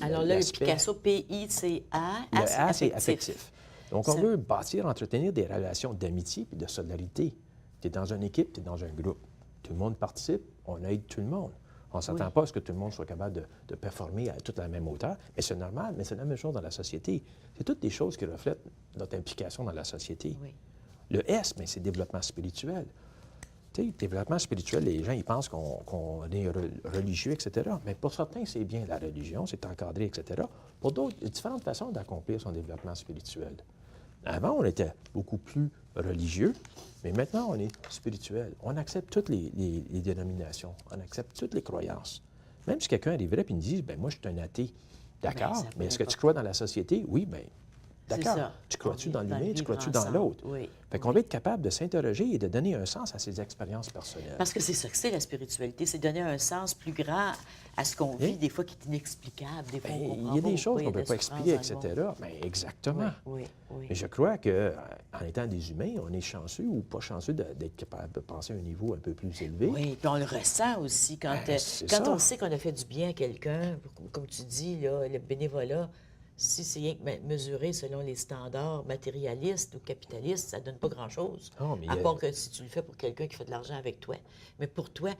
Alors là, le Picasso, P-I-C-A, le A, c'est affectif. Donc, on veut bâtir, entretenir des relations d'amitié et de solidarité. Tu es dans une équipe, tu es dans un groupe. Tout le monde participe, on aide tout le monde. On ne s'attend pas à ce que tout le monde soit capable de performer à toute la même hauteur, mais c'est normal, mais c'est la même chose dans la société. C'est toutes des choses qui reflètent notre implication dans la société. Oui. Le S, mais c'est développement spirituel. Tu sais, développement spirituel, les gens, ils pensent qu'on est religieux, etc. Mais pour certains, c'est bien la religion, c'est encadré, etc. Pour d'autres, il y a différentes façons d'accomplir son développement spirituel. Avant, on était beaucoup plus religieux, mais maintenant, on est spirituel. On accepte toutes les dénominations, on accepte toutes les croyances. Même si quelqu'un arriverait et me dit, bien, moi, je suis un athée. D'accord, ça mais est-ce que peut tu crois dans la société? Oui, bien, C'est d'accord. ça. Tu crois-tu dans le l'humain? Tu vivre crois-tu dans ensemble. l'autre? Oui. Fait qu'on va être capable de s'interroger et de donner un sens à ses expériences personnelles. Parce que c'est ça que c'est la spiritualité, c'est donner un sens plus grand à ce qu'on vit, des fois qui est inexplicable, des fois Bien, on il comprend y a pas des choses pourquoi qu'on ne il y a peut pas de la souffrance expliquer, dans le etc. monde. Bien, exactement. Oui, oui. Mais je crois qu'en étant des humains, on est chanceux ou pas chanceux d'être capable de passer à un niveau un peu plus élevé. Oui, puis on le ressent aussi quand, c'est quand ça. on sait qu'on a fait du bien à quelqu'un, comme tu dis, là, le bénévolat, si c'est rien que mesuré selon les standards matérialistes ou capitalistes, ça donne pas grand-chose. Non, mais À part que si tu le fais pour quelqu'un qui fait de l'argent avec toi. Mais pour toi,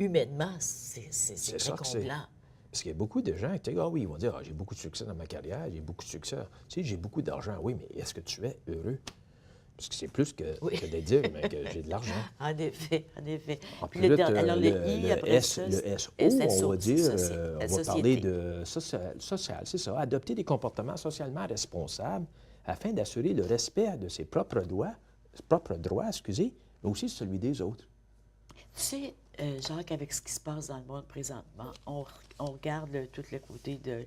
humainement, c'est C'est très ça que c'est. comblant. Parce qu'il y a beaucoup de gens qui disent, ah oui, ils vont dire, ah, j'ai beaucoup de succès dans ma carrière, j'ai beaucoup de succès. Tu sais, j'ai beaucoup d'argent. Oui, mais est-ce que tu es heureux? Parce que c'est plus que de dire mais que j'ai de l'argent. En effet, en effet. En Puis plus, alors le I, après S, ça, le SO, SSO, on va c'est dire, la on va parler société. de social, c'est ça, adopter des comportements socialement responsables afin d'assurer le respect de ses propres droits, mais aussi celui des autres. Tu sais, Jacques, avec ce qui se passe dans le monde présentement, on regarde tout le côté de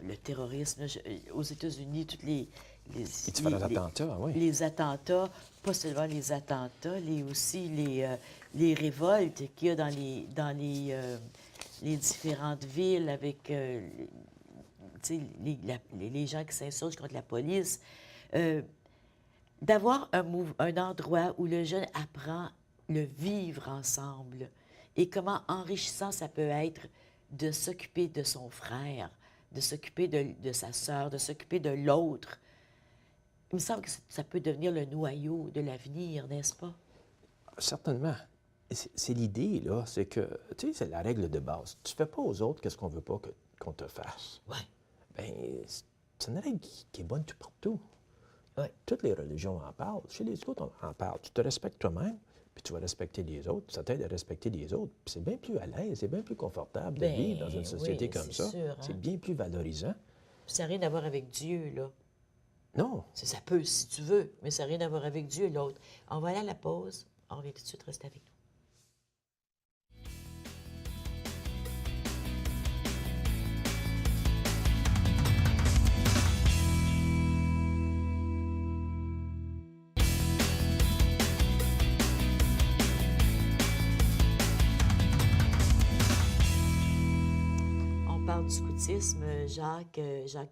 le terrorisme. Aux États-Unis, toutes les différents attentats, oui. Les attentats, pas seulement les attentats, aussi les révoltes qu'il y a les différentes villes avec tu sais, les gens qui s'insurgent contre la police. D'avoir un endroit où le jeune apprend le vivre ensemble et comment enrichissant ça peut être de s'occuper de son frère, de s'occuper de sa sœur, de s'occuper de l'autre. Il me semble que ça peut devenir le noyau de l'avenir, n'est-ce pas? Certainement. C'est l'idée, là, c'est que, tu sais, c'est la règle de base. Tu ne fais pas aux autres qu'est-ce qu'on ne veut pas qu'on te fasse. Oui. Bien, c'est une règle qui est bonne tout partout. Ouais. Toutes les religions en parlent. Chez les autres, on en parle. Tu te respectes toi-même, puis tu vas respecter les autres. Ça t'aide à respecter les autres. Puis c'est bien plus à l'aise, c'est bien plus confortable de vivre dans une société comme ça. Sûr, hein? C'est bien plus valorisant. Ça n'a rien à voir avec Dieu, là. Non. Ça peut, si tu veux, mais ça n'a rien à voir avec Dieu et l'autre. On va aller à la pause. On revient tout de suite, reste avec nous. Du scoutisme, Jacques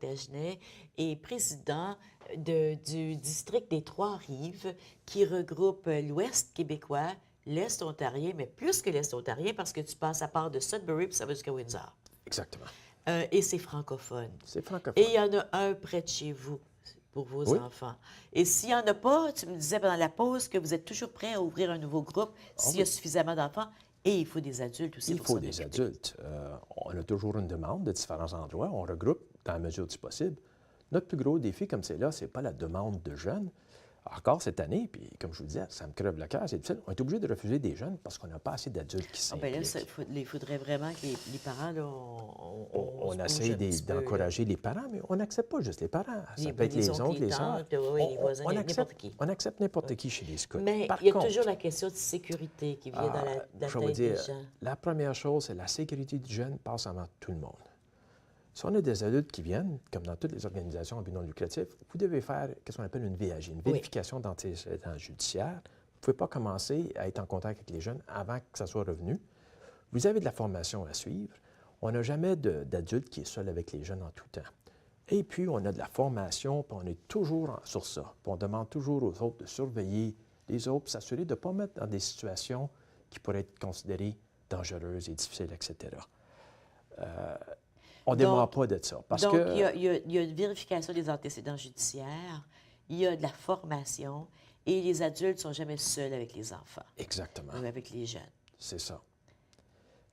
Dagenet est président du district des Trois-Rives qui regroupe l'Ouest québécois, l'Est ontarien, mais plus que l'Est ontarien parce que tu passes à part de Sudbury puis ça va jusqu'à Windsor. Exactement. Et c'est francophone. C'est francophone. Et il y en a un près de chez vous pour vos enfants. Et s'il n'y en a pas, tu me disais pendant la pause que vous êtes toujours prêt à ouvrir un nouveau groupe s'il y a suffisamment d'enfants. Et il faut des adultes aussi. Il faut des adultes. On a toujours une demande de différents endroits. On regroupe dans la mesure du possible. Notre plus gros défi, comme c'est là, ce n'est pas la demande de jeunes. Encore cette année, puis comme je vous disais, ça me crève le cœur, c'est difficile. On est obligé de refuser des jeunes parce qu'on n'a pas assez d'adultes qui s'impliquent. Bien là, il faudrait vraiment que les parents, là, on essaie d'encourager les parents, mais on n'accepte pas juste les parents. Ça peut être les oncles, les sœurs. Les voisins, n'importe qui. On accepte n'importe qui chez les scouts. Mais il y a toujours la question de sécurité qui vient dans la tête des gens. La première chose, c'est la sécurité du jeune passe avant tout le monde. Si on a des adultes qui viennent, comme dans toutes les organisations à but non lucratif, vous devez faire ce qu'on appelle une VAG, une vérification d'antécédents judiciaires. Vous ne pouvez pas commencer à être en contact avec les jeunes avant que ça soit revenu. Vous avez de la formation à suivre. On n'a jamais d'adulte qui est seul avec les jeunes en tout temps. Et puis, on a de la formation, puis on est toujours sur ça. Puis on demande toujours aux autres de surveiller les autres, puis s'assurer de ne pas mettre dans des situations qui pourraient être considérées dangereuses et difficiles, etc. On ne démarre pas de ça. Donc, il y a une vérification des antécédents judiciaires, il y a de la formation, et les adultes ne sont jamais seuls avec les enfants. Exactement. Ou avec les jeunes. C'est ça.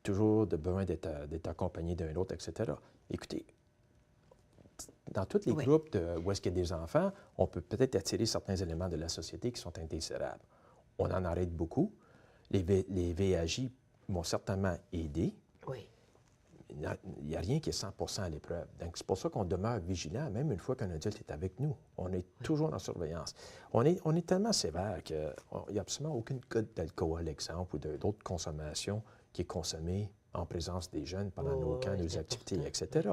toujours besoin d'être accompagné d'un autre, etc. Écoutez, dans tous les Oui. groupes où est-ce qu'il y a des enfants, on peut peut-être attirer certains éléments de la société qui sont indésirables. On en arrête beaucoup. Les VAJ m'ont certainement aidé. Oui. Il n'y a rien qui est 100 à l'épreuve. Donc, c'est pour ça qu'on demeure vigilant, même une fois qu'un adulte est avec nous. On est toujours en surveillance. On est tellement sévère qu'il n'y a absolument aucune goutte d'alcool, exemple, ou d'autres consommations qui est consommée en présence des jeunes pendant nos camps, nos activités, etc.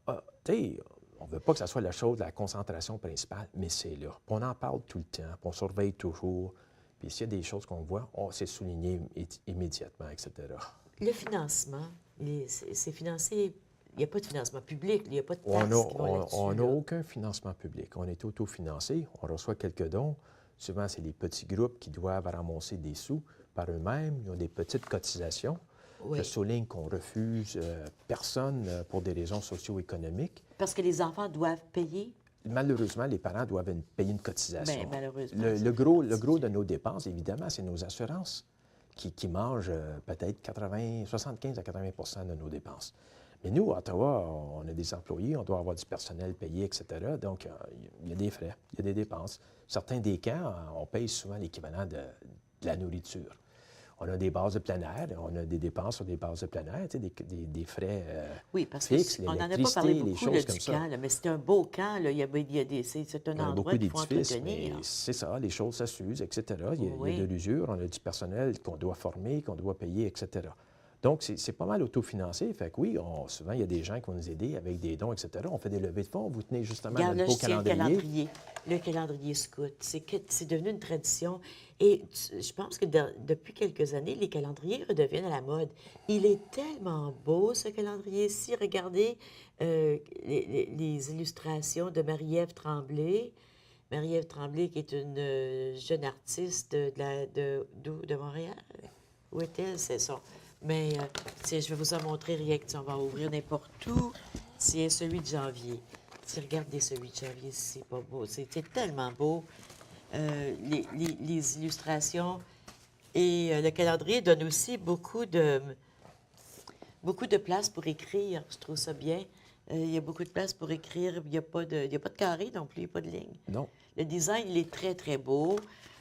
Tu sais, on ne veut pas que ce soit la chose de la concentration principale, mais c'est là. Puis on en parle tout le temps, puis on surveille toujours. Puis s'il y a des choses qu'on voit, c'est souligné immédiatement, etc. Le financement, c'est financé, il n'y a pas de financement public, il n'y a pas de taxes qui vont là-dessus. On n'a aucun financement public. On est autofinancé, on reçoit quelques dons. Souvent, c'est les petits groupes qui doivent ramasser des sous par eux-mêmes. Ils ont des petites cotisations. Oui. Je souligne qu'on refuse personne pour des raisons socio-économiques. Parce que les enfants doivent payer? Malheureusement, les parents doivent payer une cotisation. Bien, malheureusement. Le gros de nos dépenses, évidemment, c'est nos assurances qui mangent peut-être 75 à 80 de nos dépenses. Mais nous, à Ottawa, on a des employés, on doit avoir du personnel payé, etc. Donc, il y a des frais, il y a des dépenses. Certains des camps, on paye souvent l'équivalent de la nourriture. On a des bases de plein air, on a des dépenses sur des bases de plein air, tu sais, des frais oui, parce fixes, qu'on n'en a pas l'électricité, parlé les beaucoup choses là, comme du ça. camp, là, mais c'est un beau camp. Là. C'est un On a endroit beaucoup qu'il faut d'édifices, mais entretenir. c'est ça, les choses s'usent, etc. Il Oui. y a de l'usure, on a du personnel qu'on doit former, qu'on doit payer, etc. Donc, c'est pas mal autofinancé. Fait que oui, souvent, il y a des gens qui vont nous aider avec des dons, etc. On fait des levées de fonds. Vous tenez justement Regarde, là, notre beau je tiens calendrier. le calendrier scout. C'est devenu une tradition. Et je pense que depuis quelques années, les calendriers redeviennent à la mode. Il est tellement beau, ce calendrier-ci. Regardez les illustrations de Marie-Ève Tremblay. Marie-Ève Tremblay, qui est une jeune artiste de Montréal. Où est-elle? C'est ça. Mais tiens, je vais vous en montrer rien que on va ouvrir n'importe où. C'est celui de janvier. Si regardez celui de janvier, c'est pas beau. C'est tellement beau. Les illustrations et le calendrier donne aussi beaucoup de place pour écrire. Je trouve ça bien. Il y a beaucoup de place pour écrire. Il n'y a pas de carré non plus, il n'y a pas de ligne. Non. Le design, il est très, très beau.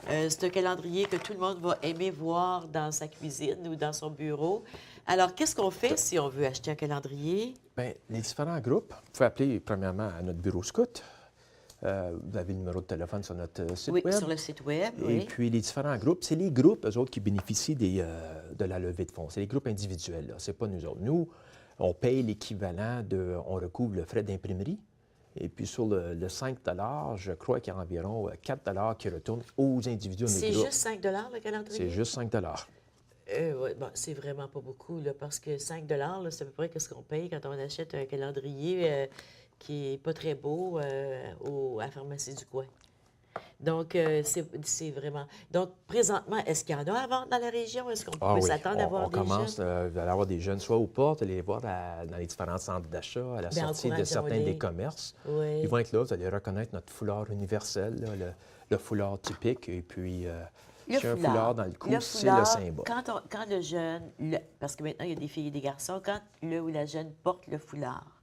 C'est un calendrier que tout le monde va aimer voir dans sa cuisine ou dans son bureau. Alors, qu'est-ce qu'on fait si on veut acheter un calendrier? Bien, les différents groupes, vous pouvez appeler premièrement à notre bureau scout. Vous avez le numéro de téléphone sur notre site Oui, web. sur le site web, Et oui. puis, les différents groupes, c'est les groupes, eux autres, qui bénéficient de la levée de fonds. C'est les groupes individuels, là. C'est pas nous autres. Nous, on paye l'équivalent on recouvre le frais d'imprimerie. Et puis, sur le 5 je crois qu'il y a environ 4 qui retournent aux individus de nos C'est groupes. juste 5 le calendrier? C'est juste 5 Ouais, bon, c'est vraiment pas beaucoup, là, parce que 5 là, c'est à peu près ce qu'on paye quand on achète un calendrier qui est pas très beau à la pharmacie du coin. Donc, c'est vraiment... Donc, présentement, est-ce qu'il y en a à vendre dans la région? Est-ce qu'on peut s'attendre à voir on des commence jeunes? à avoir des jeunes, soit aux portes, aller les voir dans les différents centres d'achat, à la Bien, sortie de certains encourageons-les. des commerces. Oui. Ils vont être là, vous allez reconnaître notre foulard universel, là, le foulard typique. Et puis, s'il y a un foulard dans le cou, c'est le symbole. Quand le jeune... parce que maintenant, il y a des filles et des garçons. Quand le ou la jeune porte le foulard,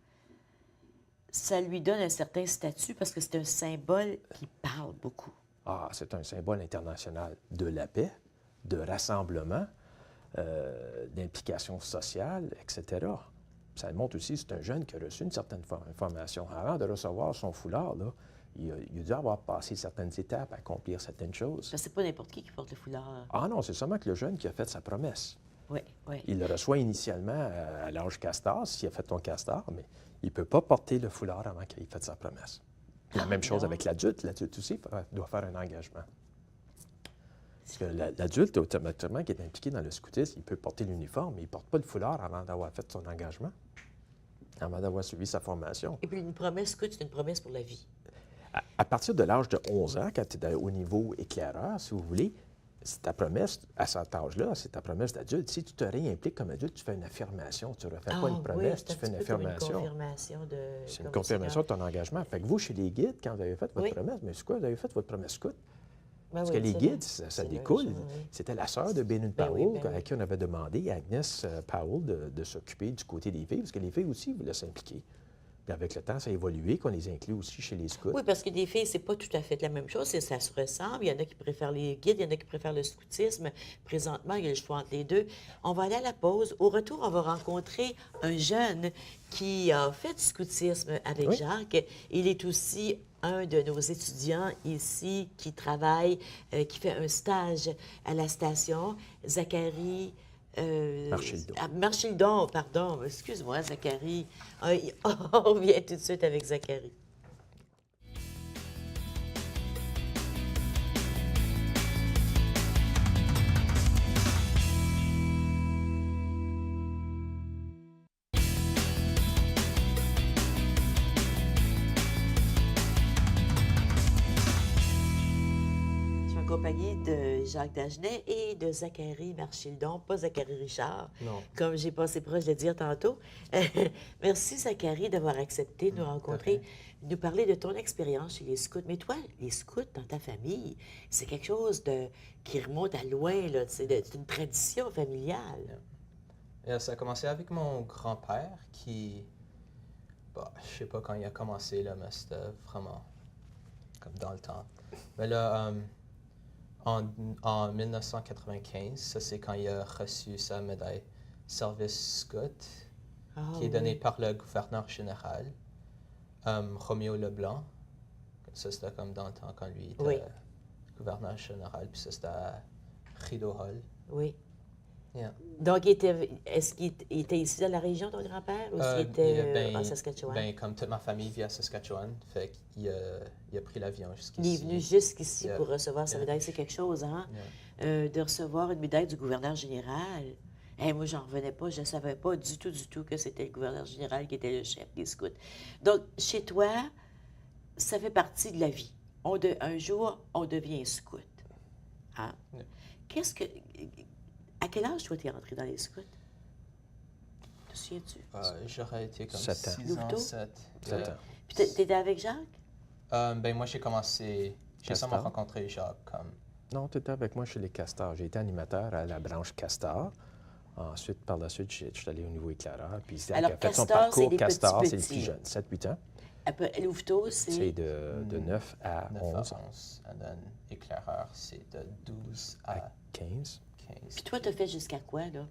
ça lui donne un certain statut parce que c'est un symbole qui parle beaucoup. Ah, c'est un symbole international de la paix, de rassemblement, d'implication sociale, etc. Ça montre aussi que c'est un jeune qui a reçu une certaine formation. Avant de recevoir son foulard, là, il a dû avoir passé certaines étapes, accomplir certaines choses. C'est pas n'importe qui porte le foulard. Ah non, c'est seulement que le jeune qui a fait sa promesse. Oui, oui. Il le reçoit initialement à l'âge castor, s'il a fait ton castor, mais il ne peut pas porter le foulard avant qu'il ait fait sa promesse. La même chose avec l'adulte. L'adulte aussi doit faire un engagement. Parce que l'adulte, automatiquement, qui est impliqué dans le scoutisme, il peut porter l'uniforme, mais il ne porte pas le foulard avant d'avoir fait son engagement, avant d'avoir suivi sa formation. Et puis une promesse scout, c'est une promesse pour la vie. À partir de l'âge de 11 ans, quand tu es au niveau éclaireur, si vous voulez, c'est ta promesse, à cet âge-là, c'est ta promesse d'adulte. Si tu te réimpliques comme adulte, tu fais une affirmation. Tu ne refais pas une promesse, tu fais une affirmation. C'est une confirmation de ton engagement. Fait que vous, chez les guides, quand vous avez fait votre promesse, mais c'est quoi, vous avez fait votre promesse scout? Parce que oui, les c'est guides, là. ça C'est là, découle. oui. C'était la sœur de Baden Ben oui, Powell ben oui. à qui on avait demandé, Agnès Powell, de s'occuper du côté des filles, parce que les filles aussi voulaient s'impliquer. Puis avec le temps, ça a évolué, qu'on les inclut aussi chez les scouts. Oui, parce que des filles, c'est pas tout à fait la même chose. Ça se ressemble. Il y en a qui préfèrent les guides, il y en a qui préfèrent le scoutisme. Présentement, il y a le choix entre les deux. On va aller à la pause. Au retour, on va rencontrer un jeune qui a fait du scoutisme avec Oui. Jacques. Il est aussi un de nos étudiants ici qui travaille, qui fait un stage à la station. Zachary. Marchildon. Marchildon, pardon. Excuse-moi, Zachary. On revient tout de suite avec Zachary. Je suis en compagnie de Jacques Dagenet et de Zachary Marchildon, pas Zachary Richard, Non. comme j'ai passé proche de dire tantôt. Merci, Zachary, d'avoir accepté de nous rencontrer, de nous parler de ton expérience chez les scouts. Mais toi, les scouts dans ta famille, c'est quelque chose qui remonte à loin, là. C'est une tradition familiale. Et ça a commencé avec mon grand-père qui, bah, je sais pas quand il a commencé, là, mais c'était vraiment comme dans le temps. Mais là, en 1995, ça c'est quand il a reçu sa médaille Service Scout, Ah, qui est donnée oui. par le gouverneur général, Roméo Leblanc. Ça c'était comme dans le temps quand lui était Oui. gouverneur général, puis ça c'était à Rideau Hall. Oui. Yeah. Donc, est-ce qu'il était ici dans la région, ton grand-père, ou s'il était en Saskatchewan? Ben, comme toute ma famille vit à Saskatchewan, fait qu'il il a pris l'avion jusqu'ici. Il est venu jusqu'ici Yeah. pour recevoir sa Yeah. médaille. C'est quelque chose, hein? Yeah. De recevoir une médaille du gouverneur général. Hey, moi, j'en revenais pas. Je ne savais pas du tout que c'était le gouverneur général qui était le chef des scouts. Donc, chez toi, ça fait partie de la vie. Un jour, on devient scout. Hein? Yeah. À quel âge, toi, tu es rentré dans les scouts? Te souviens-tu? J'aurais été comme 7 ans. 6 Louveteau? ans, 7. 7 ans. Puis, t'étais avec Jacques? Ben, moi, j'ai commencé... J'ai Castor. seulement rencontré Jacques comme... Non, tu étais avec moi chez les castors. J'ai été animateur à la branche castor. Ensuite, par la suite, je suis allé au niveau éclaireur. Puis Zach Alors, a fait son castor, c'est parcours les castor, petits c'est les plus petits. jeunes, 7-8 ans. Louveteau, C'est c'est... de 9 à 9 11 à 11. Et then, éclaireur, c'est de 12 à 15. 15. Puis toi, t'as fait jusqu'à quoi, là?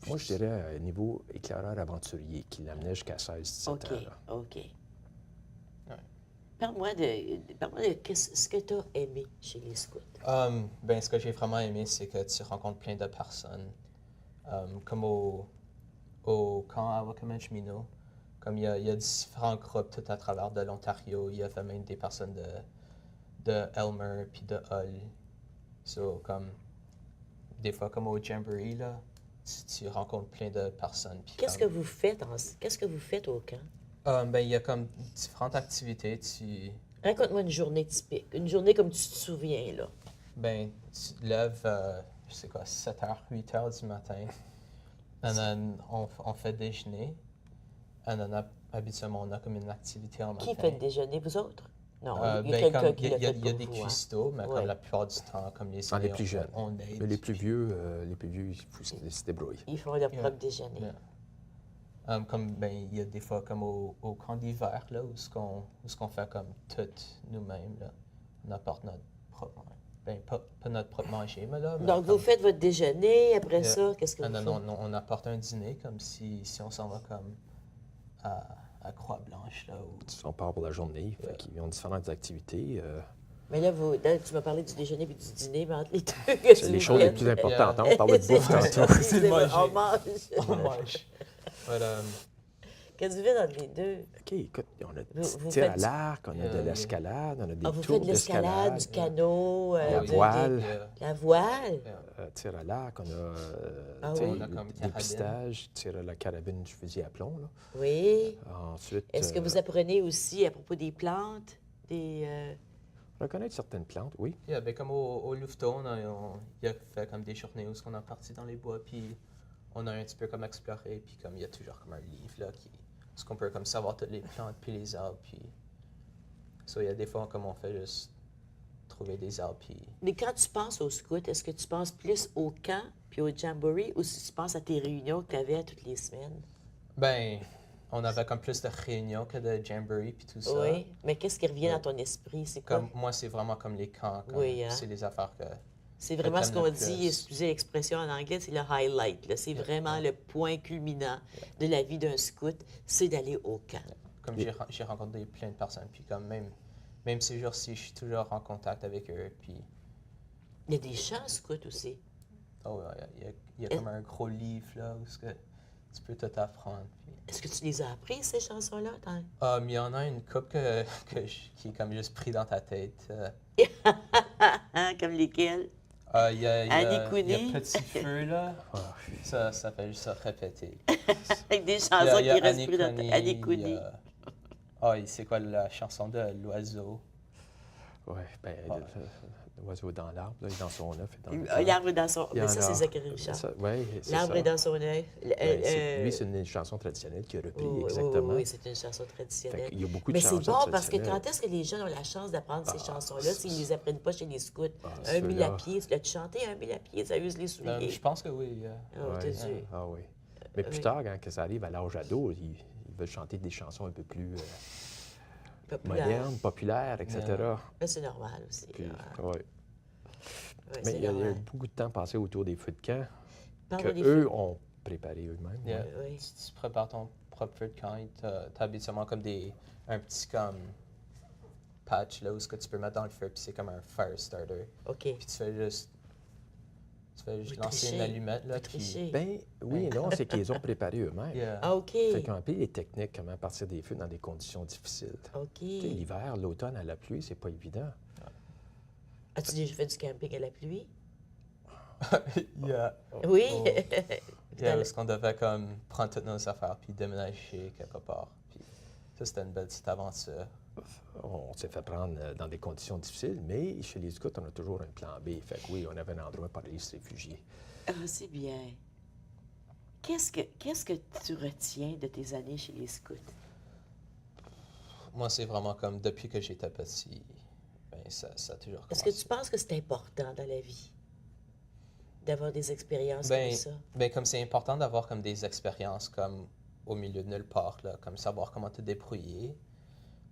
Moi, je dirais niveau éclaireur aventurier, qui l'amenait jusqu'à 16-17 OK, ans. Là. OK. Parle-moi de ce que tu as aimé chez les scouts. Ben, ce que j'ai vraiment aimé, c'est que tu rencontres plein de personnes. Comme au camp à Wakamajmino, comme il y a différents groupes tout à travers de l'Ontario. Il y avait même des personnes de Elmer puis de Hull. So, comme, des fois, comme au Jamboree, là, tu rencontres plein de personnes. Puis Qu'est-ce que vous faites au camp? Ben, il y a comme différentes activités. Raconte-moi une journée typique. Une journée comme tu te souviens, là. Ben, tu te lèves, je sais quoi, 7h, 8h du matin. Et then, on fait déjeuner. Et then, habituellement, on a comme une activité en matin. Qui fait le déjeuner, vous autres? Non, il y a Ben, quelqu'un comme, qui l'a il y a fait des pour vous, hein? cuistots, mais Ouais. comme la plupart du temps, comme les Ah, les aînés, plus jeunes. on aide. Mais les plus vieux, ils se débrouillent. Ils font leur Yeah. propre déjeuner. Yeah. Comme, ben, il y a des fois, comme au camp d'hiver, là, où ce qu'on fait comme tout nous-mêmes, là. On apporte notre propre... Ben, pas notre propre manger, mais là... mais Donc, comme- vous faites votre déjeuner. Après Yeah. ça, qu'est-ce que Ah, vous non, faites? non, on apporte un dîner, comme si on s'en va comme à Croix-Blanche, là, où... On part pour la journée. Yeah. Fait qu'ils ont différentes activités. Mais là, tu m'as parlé du déjeuner et du dîner, mais entre les deux, C'est les choses les plus importantes. hein. On parle de bouffe tantôt. C'est manger. On mange. On mange. But, Qu'est-ce que vous faites entre les deux? OK, écoute, on a Vous du tir à faites- l'arc, on a de Yeah. l'escalade, on a des Ah, vous tours faites de l'escalade, du d'escalade, canot, La de- voile. la voile. tir à l'arc, on a Ah tu sais, oui. On a comme des carabine. pistages, tir à la carabine du fusil à plomb. Là. Oui. Ensuite, Est-ce que vous apprenez aussi à propos des plantes, reconnaître certaines plantes, oui. Yeah, ben comme au Louveteau, il a fait comme des journées où on a parti dans les bois, puis on a un petit peu comme exploré, puis comme il y a toujours comme un livre là, ce qu'on peut comme savoir toutes les plantes, puis les arbres, puis... So, il y a des fois comme on fait juste trouver des arbres. Puis, Mais quand tu penses au scout, est-ce que tu penses plus au camp puis au jamboree ou si tu penses à tes réunions que tu avais toutes les semaines? ben, on avait comme plus de réunions que de jamboree puis tout ça. Oui. Mais qu'est-ce qui revient Ouais. dans ton esprit? C'est quoi? Comme, moi, c'est vraiment comme les camps. Comme, Oui, hein. c'est les affaires que... C'est vraiment ce t'aimes qu'on le dit, plus. excusez l'expression en anglais, c'est le highlight. Là. C'est vraiment le point culminant de la vie d'un scout, c'est d'aller au camp. Comme j'ai rencontré plein de personnes, puis comme même ces jours-ci, je suis toujours en contact avec eux, puis Il y a des chants scouts aussi. oh, il y a comme un gros livre là où ce que tu peux tout apprendre. Puis, Est-ce que tu les as apprises, ces chansons-là? il y en a une couple qui est comme juste pris dans ta tête. Hein, comme lesquelles? Il y a Annie Cooney. Petit Feu, là. Ça fait juste se répéter. Avec des Il y chansons a, il y a qui restent Annie plus dans ta... Cooney, Annie Cooney. il y a- Ah, et c'est quoi la chanson de l'oiseau? Oui, bien, l'oiseau dans l'arbre, là, il est dans son œuf. L'arbre dans son... Il y Mais en ça, a. c'est Zachary Richard. Oui, c'est L'arbre ça. est dans son œil. Lui, c'est une chanson traditionnelle qu'il a repris, Oui, exactement. oui, c'est une chanson traditionnelle. Fait qu'il y a beaucoup de Mais c'est chansons bon parce que traditionnelles. quand est-ce que les jeunes ont la chance d'apprendre ces chansons-là s'ils ne les apprennent pas chez les scouts? Un mille ceux-là. à pied, tu l'as-tu chanté, un mille à pied, ça use les souliers. Je pense que oui. Oh, Ouais. t'as dû. Ah oui. Mais plus Oui. tard, quand que ça arrive à l'âge ado, ils veulent chanter des chansons un peu plus Populaire. modernes, populaires, etc. Mais c'est normal aussi. Puis, là. ouais. Ouais, Mais c'est il y a normal. beaucoup de temps passé autour des feux de camp Parle-moi des qu'eux feux. ont préparé eux-mêmes. Yeah. ouais. Oui. Tu prépares ton propre feu de camp, t'as habituellement comme un petit comme patch là où ce que tu peux mettre dans le feu, puis c'est comme un fire starter. OK. Puis tu fais juste Vous lancer une trichez. allumette là, Vous puis trichez. Ben oui et non, c'est qu'ils les ont préparés eux-mêmes. Yeah. Ah, OK. Fait qu'ils ont appris les techniques, comment partir des feux dans des conditions difficiles. OK. Tu sais, l'hiver, l'automne, à la pluie, c'est pas évident. As-tu déjà fait du camping à la pluie? Yeah. Oui. Oh. Yeah, parce qu'on devait comme prendre toutes nos affaires puis déménager quelque part. Puis ça, c'était une belle petite aventure. On s'est fait prendre dans des conditions difficiles, mais chez les scouts, on a toujours un plan B. Fait que oui, on avait un endroit pour aller se réfugier. Ah, c'est bien. Qu'est-ce que tu retiens de tes années chez les scouts? Moi, c'est vraiment comme depuis que j'étais petit, ben, ça a toujours Est-ce commencé. que tu penses que c'est important dans la vie d'avoir des expériences Ben, comme ça? ben, comme c'est important d'avoir comme des expériences comme au milieu de nulle part, là, comme savoir comment te débrouiller.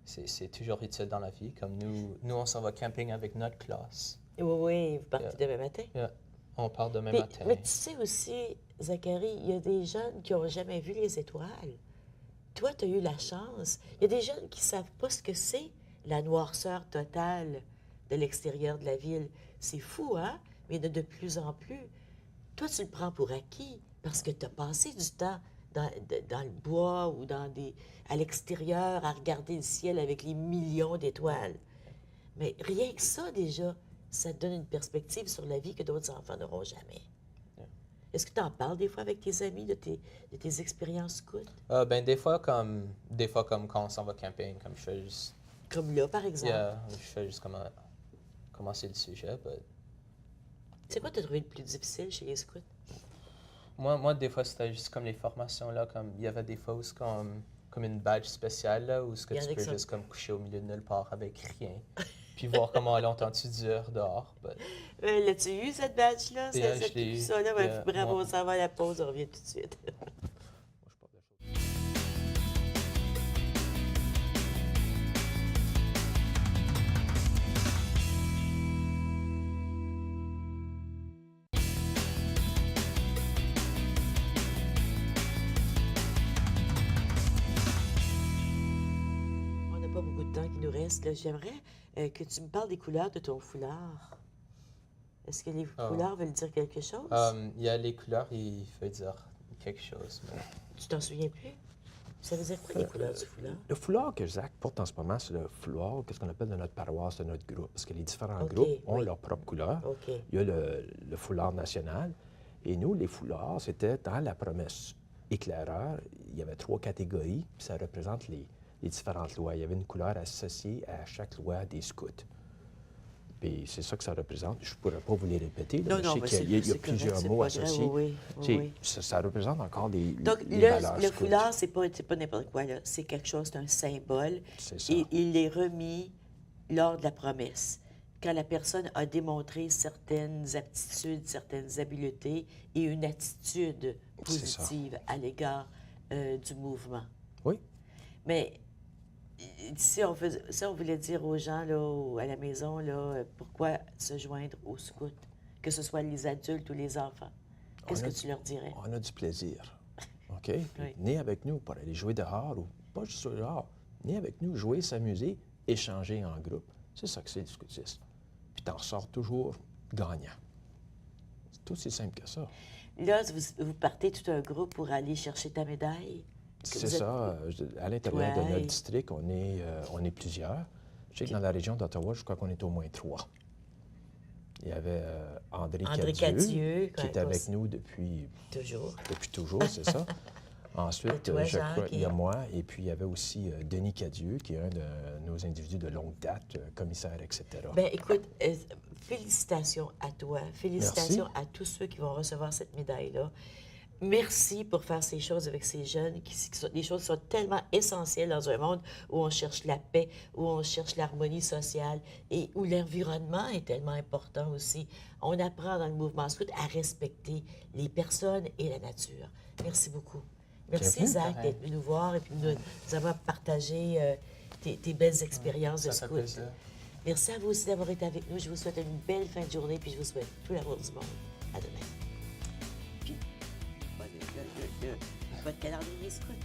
C'est toujours utile dans la vie. Comme nous on s'en va camping avec notre classe. Oui, oui, vous partez Yeah. demain matin. Yeah. On part demain Mais, matin. mais tu sais aussi, Zachary, il y a des jeunes qui n'ont jamais vu les étoiles. Toi, tu as eu la chance. Il y a des jeunes qui ne savent pas ce que c'est, la noirceur totale de l'extérieur de la ville. C'est fou, hein? Mais il y en a de plus en plus. Toi, tu le prends pour acquis parce que tu as passé du temps dans le bois ou à l'extérieur à regarder le ciel avec les millions d'étoiles. Mais rien que ça, déjà, ça te donne une perspective sur la vie que d'autres enfants n'auront jamais. Est-ce que tu en parles des fois avec tes amis de tes expériences scouts? Ben, des fois comme quand on s'en va camping, comme je fais juste... Comme là, par exemple. Je fais juste commencer le sujet. But C'est quoi tu as trouvé le plus difficile chez les scouts? moi, des fois, c'était juste comme les formations, là, comme il y avait des fois où c'est comme une badge spéciale, là, où ce que Il y en tu a peux qui sont- juste comme coucher au milieu de nulle part avec rien, puis voir comment longtemps tu dures dehors. But L'as-tu eu, cette badge-là? Yeah, Cette je l'ai eu. ça-là? Ben, Yeah, bravo, moi- ça va à la pause, on revient tout de suite. On n'a pas beaucoup de temps qui nous reste. Là. J'aimerais que tu me parles des couleurs de ton foulard. Est-ce que les couleurs veulent dire quelque chose? il y a les couleurs, il faut dire quelque chose. Mais... Tu t'en souviens plus? Ça veut dire quoi, les couleurs du foulard? Le foulard que Zach porte en ce moment, c'est le foulard, qu'est-ce qu'on appelle de notre paroisse, de notre groupe. Parce que les différents OK, groupes ont oui. leur propre couleur. OK. Il y a le foulard national. Et nous, les foulards, c'était dans la promesse éclaireur. Il y avait 3 catégories, puis ça représente les différentes lois. Il y avait une couleur associée à chaque loi des scouts. Puis c'est ça que ça représente. Je ne pourrais pas vous les répéter, là, mais je sais mais qu'il y a c'est plusieurs correct, c'est mots pas grave, associés. oui, Tu sais, oui. ça représente encore Donc, les valeurs le scouts. foulard, c'est pas n'importe quoi, là. C'est quelque chose, c'est un symbole. C'est ça. Et il est remis lors de la promesse. quand la personne a démontré certaines aptitudes, certaines habiletés et une attitude C'est ça. positive à l'égard du mouvement. Oui. Mais si on voulait dire aux gens là, à la maison, là, pourquoi se joindre aux scouts, que ce soit les adultes ou les enfants, qu'est-ce On a que tu leur dirais? On a du plaisir. OK? Venez avec nous pour aller jouer dehors ou pas juste jouer dehors. Venez avec nous, jouer, s'amuser, échanger en groupe. C'est ça que c'est le scoutisme. Puis t'en ressors toujours gagnant. C'est aussi simple que ça. Là, vous partez tout un groupe pour aller chercher ta médaille? C'est Vous êtes- ça. À l'intérieur de Ouais. notre district, on est plusieurs. Je sais que dans la région d'Ottawa, je crois qu'on est au moins 3. Il y avait André Cadieux, qui est avec nous depuis Toujours. toujours, c'est ça. Ensuite, Toi, je Jacques, crois, il y a moi, et puis il y avait aussi Denis Cadieux, qui est un de nos individus de longue date, commissaire, etc. Bien, écoute, félicitations à toi. Félicitations Merci. à tous ceux qui vont recevoir cette médaille-là. Merci pour faire ces choses avec ces jeunes, qui sont des choses qui sont tellement essentielles dans un monde où on cherche la paix, où on cherche l'harmonie sociale et où l'environnement est tellement important aussi. On apprend dans le mouvement scout à respecter les personnes et la nature. Merci beaucoup. Merci, Bienvenue. Zach, d'être venu nous voir et puis nous avoir partagé tes belles expériences de Ça fait scout. plaisir. Merci à vous aussi d'avoir été avec nous. Je vous souhaite une belle fin de journée puis je vous souhaite tout l'amour du monde. À demain. Puis, votre calendrier scout.